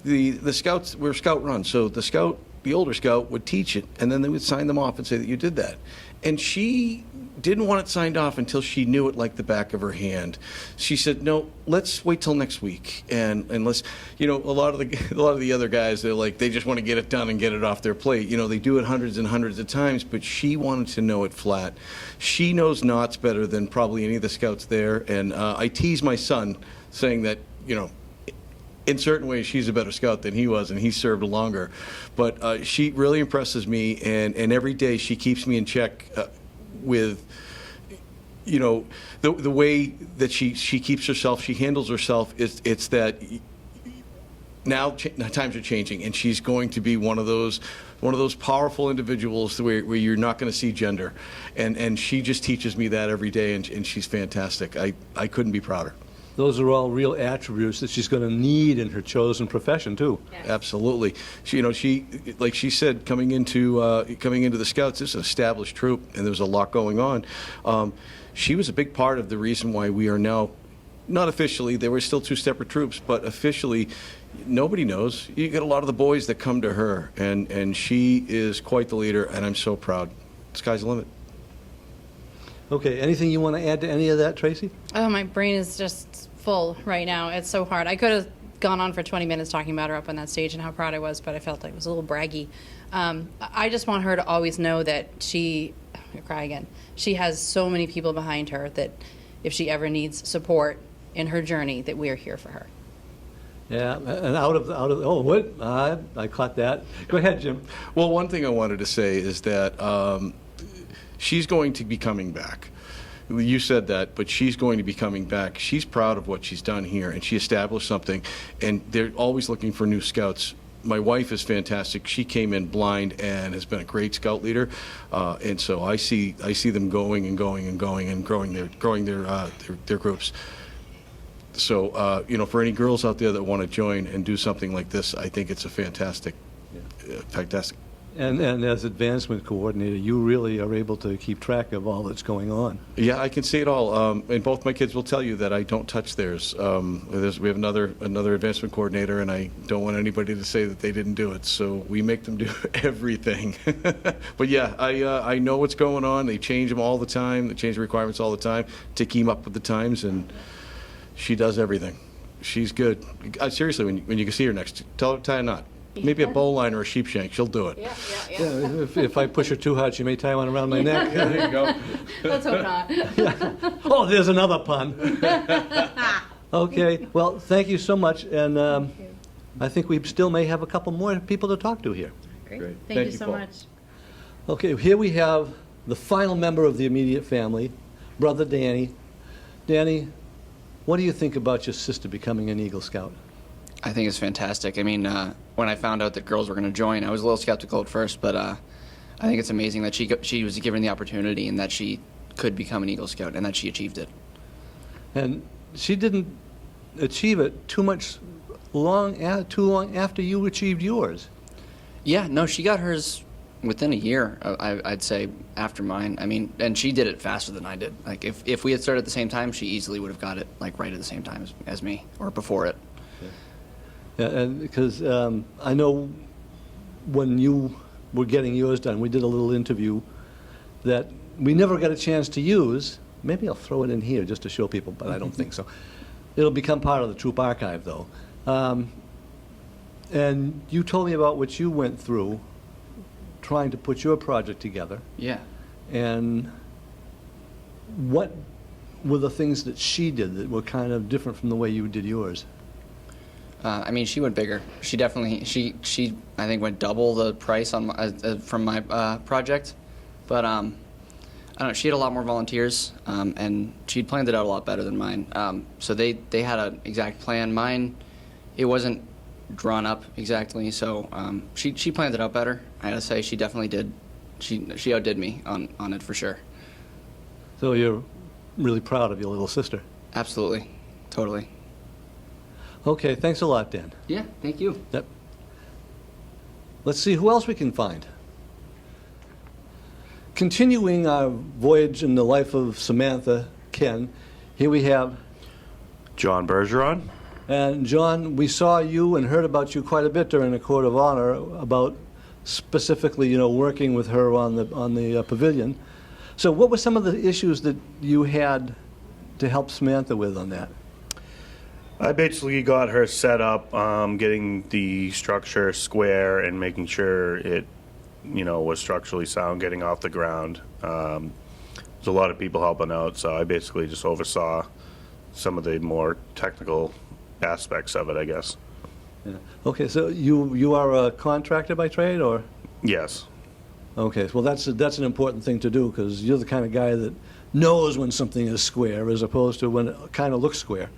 the scouts were scout run. So the older scout would teach it, and then they would sign them off and say that you did that. And she didn't want it signed off until she knew it like the back of her hand. She said, "No, let's wait till next week, and let's, a lot of the other guys, they just want to get it done and get it off their plate. They do it hundreds and hundreds of times, but she wanted to know it flat. She knows knots better than probably any of the scouts there, and I tease my son saying that, in certain ways, she's a better scout than he was, and he served longer. But she really impresses me, and every day she keeps me in check with, you know, the way that she keeps herself, she handles herself. It's that now times are changing, and she's going to be one of those powerful individuals where you're not going to see gender, and she just teaches me that every day, and she's fantastic. I couldn't be prouder. Those are all real attributes that she's going to need in her chosen profession too. Yes. Absolutely. She like she said, coming into the Scouts, it's an established troop, and there's a lot going on. She was a big part of the reason why we are now, not officially, they were still two separate troops, but officially, nobody knows. You get a lot of the boys that come to her, and she is quite the leader, and I'm so proud. Sky's the limit. Okay, anything you want to add to any of that, Tracy? Oh, my brain is just full right now. It's so hard. I could have gone on for 20 minutes talking about her up on that stage and how proud I was, but I felt like it was a little braggy. I just want her to always know that I'm gonna cry again. She has so many people behind her that if she ever needs support in her journey, that we are here for her. Yeah, and I caught that. Go ahead, Jim. Well, one thing I wanted to say is that she's going to be coming back. You said that, but she's going to be coming back. She's proud of what she's done here, and she established something, and they're always looking for new scouts. My wife is fantastic. She came in blind and has been a great scout leader, and so I see them going and going and going and growing their groups. So for any girls out there that want to join and do something like this, I think it's a fantastic. And as advancement coordinator, you really are able to keep track of all that's going on. Yeah, I can see it all. And both my kids will tell you that I don't touch theirs. We have another advancement coordinator, and I don't want anybody to say that they didn't do it. So we make them do everything. But yeah, I know what's going on. They change them all the time. They change the requirements all the time to keep up with the times, and she does everything. She's good. Seriously, when you can see her next, tell her to tie a knot. Maybe a bowline or a sheep shank. She'll do it. Yeah. If I push her too hard, she may tie one around my neck. There you go. Let's hope not. Oh, there's another pun. Okay. Well, thank you so much, and I think we still may have a couple more people to talk to here. Great. Thank you so Paul. much. Okay. Here we have the final member of the immediate family, Brother Danny. Danny, what do you think about your sister becoming an Eagle Scout? I think it's fantastic. I mean, when I found out that girls were going to join, I was a little skeptical at first, but I think it's amazing that she was given the opportunity and that she could become an Eagle Scout and that she achieved it. And she didn't achieve it too long after you achieved yours. Yeah, no, she got hers within a year, I'd say, after mine. I mean, and she did it faster than I did. Like, if we had started at the same time, she easily would have got it, like, right at the same time as me, or before it. Yeah, and because I know when you were getting yours done, we did a little interview that we never got a chance to use. Maybe I'll throw it in here just to show people, but I don't think so. It'll become part of the troop archive, though. And you told me about what you went through trying to put your project together. Yeah. And what were the things that she did that were kind of different from the way you did yours? I mean, she went bigger. She definitely, she I think went double the price on from my project, but I don't know. She had a lot more volunteers, and she'd planned it out a lot better than mine. So they had an exact plan. Mine, it wasn't drawn up exactly. So she planned it out better. I gotta say, she definitely did. She outdid me on it for sure. So you're really proud of your little sister. Absolutely, totally. Okay, thanks a lot, Dan. Yeah, thank you. Yep. Let's see who else we can find. Continuing our voyage in the life of Samantha Kenn, here we have John Bergeron. And John, we saw you and heard about you quite a bit during the Court of Honor about specifically, working with her on the pavilion. So what were some of the issues that you had to help Samantha with on that? I basically got her set up, getting the structure square and making sure it, was structurally sound, getting off the ground. There's a lot of people helping out, so I basically just oversaw some of the more technical aspects of it, I guess. Yeah. Okay, so you are a contractor by trade, or? Yes. Okay, well, that's an important thing to do, because you're the kind of guy that knows when something is square as opposed to when it kind of looks square.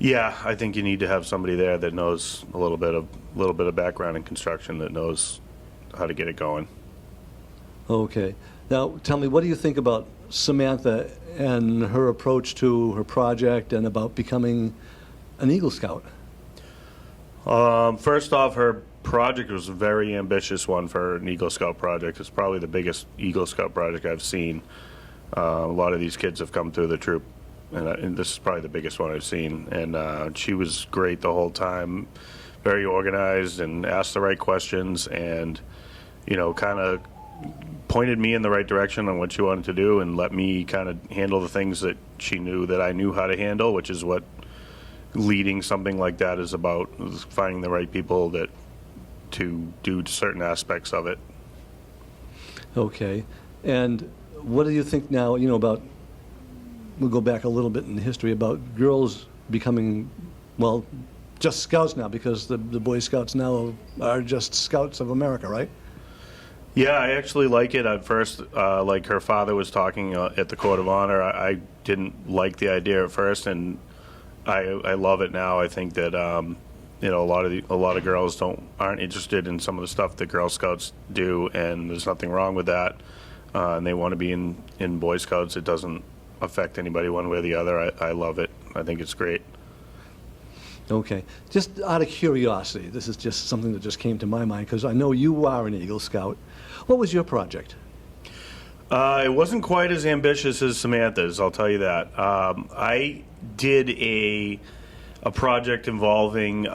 Yeah, I think you need to have somebody there that knows a little bit of background in construction, that knows how to get it going. Okay. Now, tell me, what do you think about Samantha and her approach to her project and about becoming an Eagle Scout? First off, her project was a very ambitious one for an Eagle Scout project. It's probably the biggest Eagle Scout project I've seen. A lot of these kids have come through the troop, and this is probably the biggest one I've seen. And she was great the whole time, very organized and asked the right questions, and kind of pointed me in the right direction on what she wanted to do, and let me kind of handle the things that she knew that I knew how to handle, which is what leading something like that is about, is finding the right people to do certain aspects of it. Okay. And what do you think now, about, we'll go back a little bit in history, about girls becoming, well, just scouts now, because the Boy Scouts now are just Scouts of America, right? Yeah, I actually like it. At first, like her father was talking at the Court of Honor, I didn't like the idea at first, and I love it now. I think that a lot of girls aren't interested in some of the stuff that Girl Scouts do, and there's nothing wrong with that. And they want to be in Boy Scouts. It doesn't affect anybody one way or the other. I love it. I think it's great. Okay. Just out of curiosity, this is just something that just came to my mind, because I know you are an Eagle Scout. What was your project? It wasn't quite as ambitious as Samantha's, I'll tell you that. I did a project involving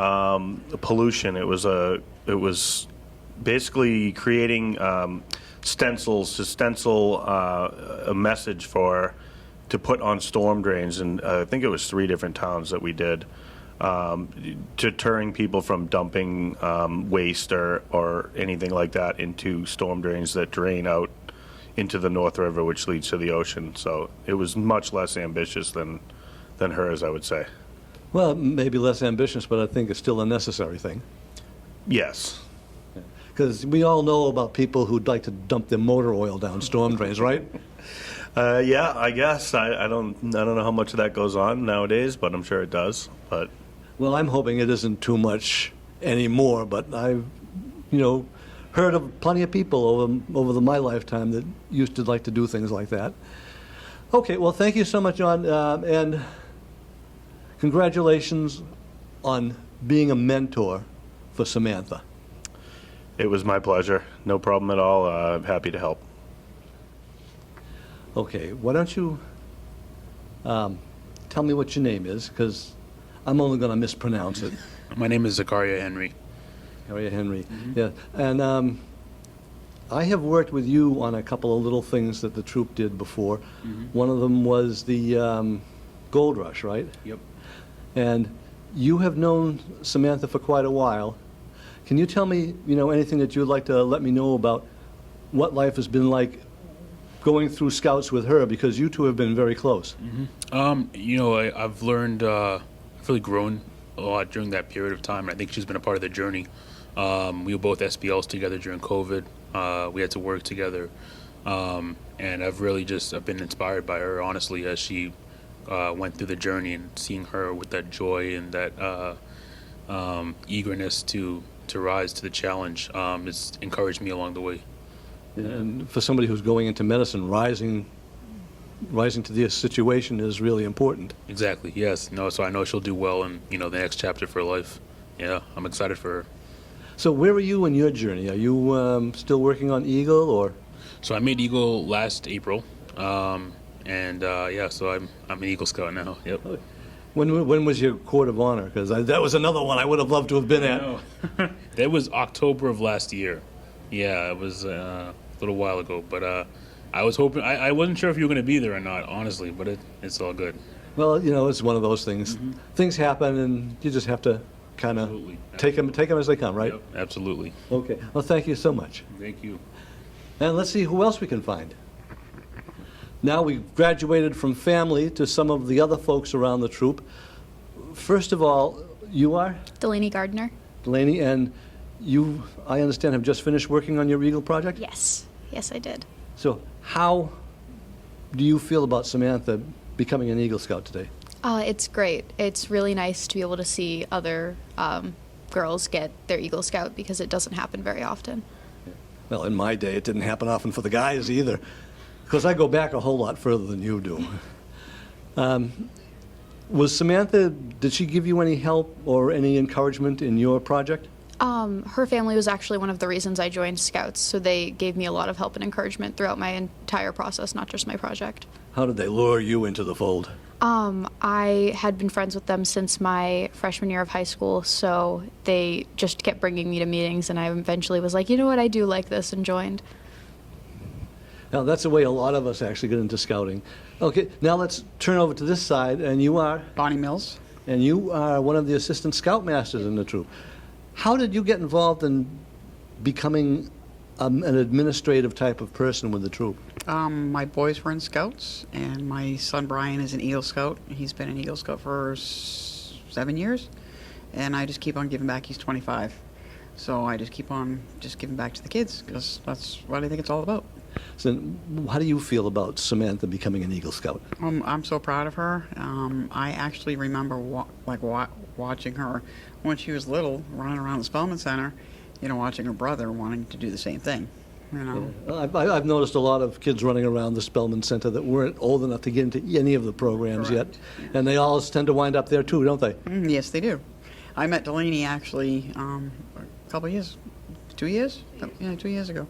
pollution. It was basically creating stencils to stencil a message to put on storm drains, and I think it was 3 different towns that we did, deterring people from dumping waste or anything like that into storm drains that drain out into the North River, which leads to the ocean. So it was much less ambitious than hers, I would say. Well, maybe less ambitious, but I think it's still a necessary thing. Yes. Because we all know about people who'd like to dump their motor oil down storm drains, right? Yeah, I guess. I don't know how much of that goes on nowadays, but I'm sure it does. But well, I'm hoping it isn't too much anymore, but I've, heard of plenty of people over my lifetime that used to like to do things like that. Okay, well, thank you so much, John, and congratulations on being a mentor for Samantha. It was my pleasure. No problem at all. I'm happy to help. Okay, why don't you tell me what your name is, because I'm only going to mispronounce it. My name is Zakaria Henry. Zakaria Henry, yeah. And I have worked with you on a couple of little things that the troop did before. One of them was the Gold Rush, right? Yep. And you have known Samantha for quite a while. Can you tell me, anything that you'd like to let me know about what life has been like going through Scouts with her, because you two have been very close? I've learned, I've really grown a lot during that period of time, and I think she's been a part of the journey. We were both SBLs together during COVID. We had to work together, and I've been inspired by her, honestly, as she went through the journey, and seeing her with that joy and that eagerness to rise to the challenge has encouraged me along the way. And for somebody who's going into medicine, rising to this situation is really important. Exactly, yes. No, so I know she'll do well in, the next chapter for her life. Yeah, I'm excited for her. So where are you in your journey? Are you still working on Eagle, or? So I made Eagle last April, so I'm an Eagle Scout now, yep. When was your Court of Honor? Because that was another one I would have loved to have been at. That was October of last year. Yeah, it was a little while ago, but I was hoping, I wasn't sure if you were going to be there or not, honestly, but it's all good. Well, it's one of those things. Things happen, and you just have to kind of take them as they come, right? Yep, absolutely. Okay. Well, thank you so much. Thank you. And let's see who else we can find. Now we've graduated from family to some of the other folks around the troop. First of all, You are? Delaney Gardner. Delaney, and you, I understand, have just finished working on your Eagle project? Yes. Yes, I did. So how do you feel about Samantha becoming an Eagle Scout today? It's great. It's really nice to be able to see other girls get their Eagle Scout because it doesn't happen very often. Well, in my day, it didn't happen often for the guys either, because I go back a whole lot further than you do. Was Samantha, did she give you any help or any encouragement in your project? Her family was actually one of the reasons I joined Scouts, so they gave me a lot of help and encouragement throughout my entire process, not just my project. How did they lure you into the fold? I had been friends with them since my freshman year of high school, so they just kept bringing me to meetings, and I eventually was like, you know what, I do like this, and joined. Now, that's the way a lot of us actually get into scouting. Okay, now let's turn over to this side, and you are? Bonnie Mills. And you are one of the assistant scoutmasters in the troop. How did you get involved in becoming an administrative type of person with the troop? My boys were in Scouts, and my son Brian is an Eagle Scout. He's been an Eagle Scout for 7 years, and I just keep on giving back. He's 25. So I just keep on just giving back to the kids, because that's what I think it's all about. So how do you feel about Samantha becoming an Eagle Scout? I'm so proud of her. I actually remember watching her when she was little, running around the Spelman Center, watching her brother wanting to do the same thing. Yeah. I've noticed a lot of kids running around the Spelman Center that weren't old enough to get into any of the programs Correct. yet, and they all tend to wind up there too, don't they? Yes, they do. I met Delaney actually a couple of years, 2 years? Yeah, 2 years ago.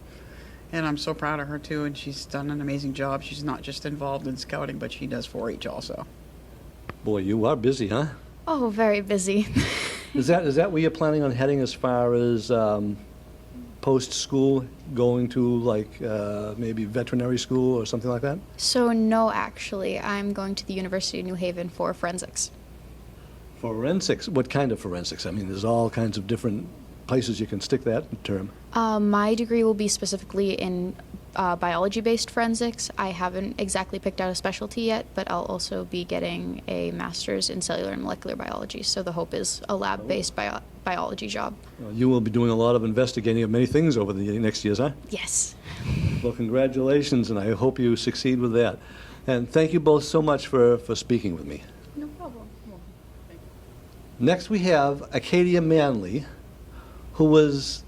And I'm so proud of her too, and she's done an amazing job. She's not just involved in scouting, but she does 4-H also. Boy, you are busy, huh? Oh, very busy. Is that where you're planning on heading as far as post-school, going to like maybe veterinary school or something like that? So no, actually, I'm going to the University of New Haven for forensics. Forensics? What kind of forensics? I mean, there's all kinds of different places you can stick that term. My degree will be specifically in biology-based forensics. I haven't exactly picked out a specialty yet, but I'll also be getting a master's in cellular and molecular biology, so the hope is a lab-based biology job. Well, you will be doing a lot of investigating of many things over the next years, huh? Yes. Well, congratulations, and I hope you succeed with that. And thank you both so much for speaking with me. No problem. Next we have Acadia Manley, who was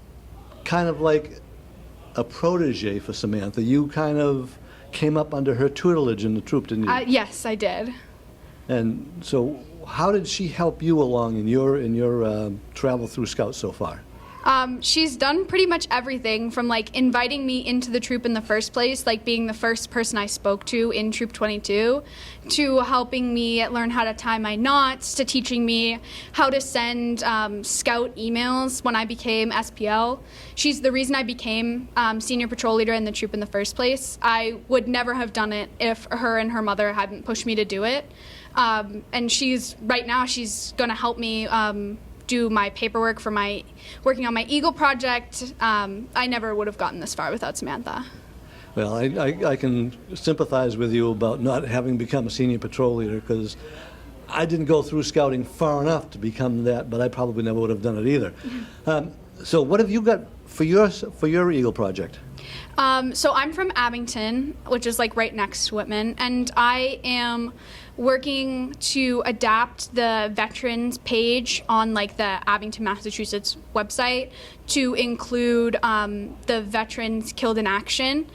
kind of like a protege for Samantha. You kind of came up under her tutelage in the troop, didn't you? Yes, I did. And so how did she help you along in your travel through Scouts so far? She's done pretty much everything from like inviting me into the troop in the first place, like being the first person I spoke to in Troop 22, to helping me learn how to tie my knots, to teaching me how to send scout emails when I became SPL. She's the reason I became senior patrol leader in the troop in the first place. I would never have done it if her and her mother hadn't pushed me to do it. And right now she's going to help me do my paperwork for working on my Eagle project. I never would have gotten this far without Samantha. Well, I can sympathize with you about not having become a senior patrol leader, because I didn't go through scouting far enough to become that, but I probably never would have done it either. So what have you got for your Eagle project? So I'm from Abington, which is like right next to Whitman, and I am working to adapt the veterans page on like the Abington, Massachusetts website to include the veterans killed in action,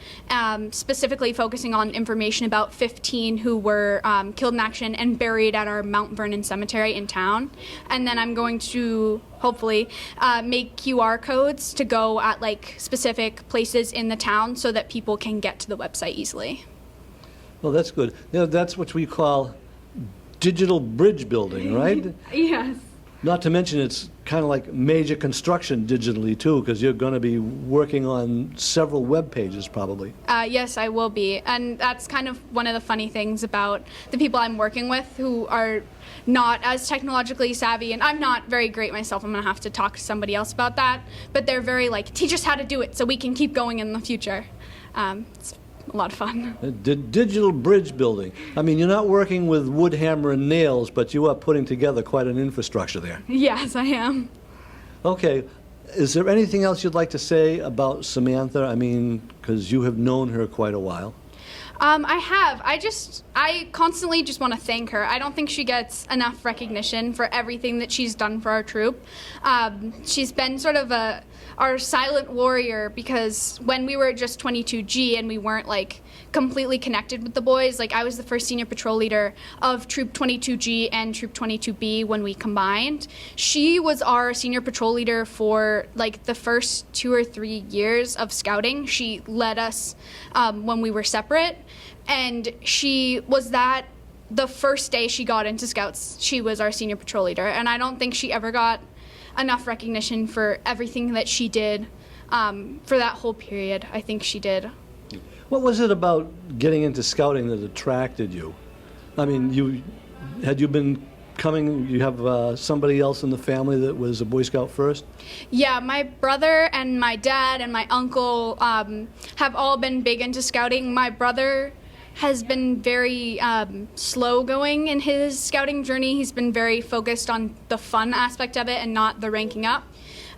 specifically focusing on information about 15 who were killed in action and buried at our Mount Vernon cemetery in town. And then I'm going to hopefully make QR codes to go at like specific places in the town so that people can get to the website easily. Well, that's good. You know, that's what we call digital bridge building, right? Yes. Not to mention it's kind of like major construction digitally too, because you're going to be working on several web pages probably. Yes, I will be. And that's kind of one of the funny things about the people I'm working with, who are not as technologically savvy, and I'm not very great myself. I'm going to have to talk to somebody else about that. But they're very like, teach us how to do it so we can keep going in the future. It's a lot of fun. Digital bridge building. I mean, you're not working with wood, hammer, and nails, but you are putting together quite an infrastructure there. Yes, I am. Okay, is there anything else you'd like to say about Samantha? I mean, because you have known her quite a while. I have. I constantly just want to thank her. I don't think she gets enough recognition for everything that she's done for our troop. She's been sort of our silent warrior, because when we were just 22G and we weren't like completely connected with the boys, like I was the first senior patrol leader of Troop 22G and Troop 22B when we combined. She was our senior patrol leader for like the first 2 or 3 years of scouting. She led us when we were separate, and she was the first day she got into scouts, she was our senior patrol leader, and I don't think she ever got enough recognition for everything that she did for that whole period. I think she did. What was it about getting into scouting that attracted you? I mean, you been coming, you have somebody else in the family that was a Boy Scout first? Yeah, my brother and my dad and my uncle have all been big into scouting. My brother has been very slow going in his scouting journey. He's been very focused on the fun aspect of it and not the ranking up.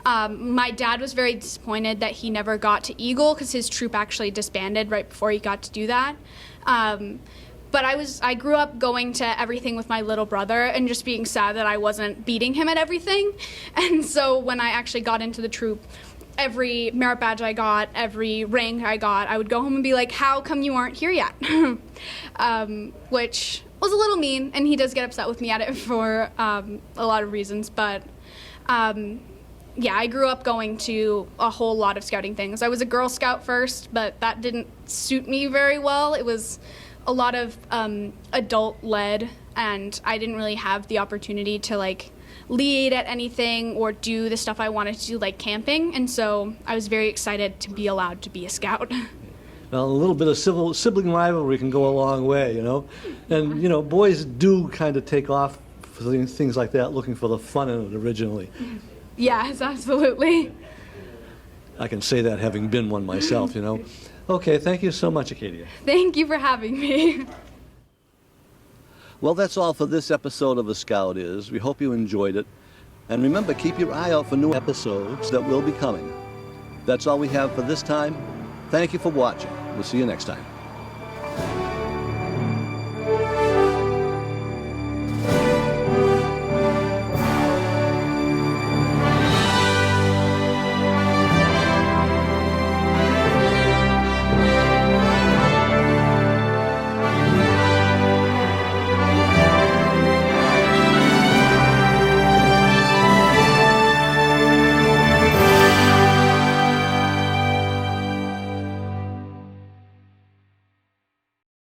My dad was very disappointed that he never got to Eagle because his troop actually disbanded right before he got to do that. But I grew up going to everything with my little brother and just being sad that I wasn't beating him at everything. And so when I actually got into the troop, every merit badge I got, every rank I got, I would go home and be like, how come you aren't here yet? Which was a little mean, and he does get upset with me at it for a lot of reasons. But yeah, I grew up going to a whole lot of scouting things. I was a Girl Scout first, but that didn't suit me very well. It was a lot of adult-led, and I didn't really have the opportunity to like lead at anything or do the stuff I wanted to do, like camping, and so I was very excited to be allowed to be a scout. Well, a little bit of sibling rivalry can go a long way, you know? And, you know, boys do kind of take off for things like that, looking for the fun in it originally. Yes, absolutely. I can say that having been one myself, you know? Okay, thank you so much, Acadia. Thank you for having me. Well, that's all for this episode of A Scout Is. We hope you enjoyed it. And remember, keep your eye out for new episodes that will be coming. That's all we have for this time. Thank you for watching. We'll see you next time.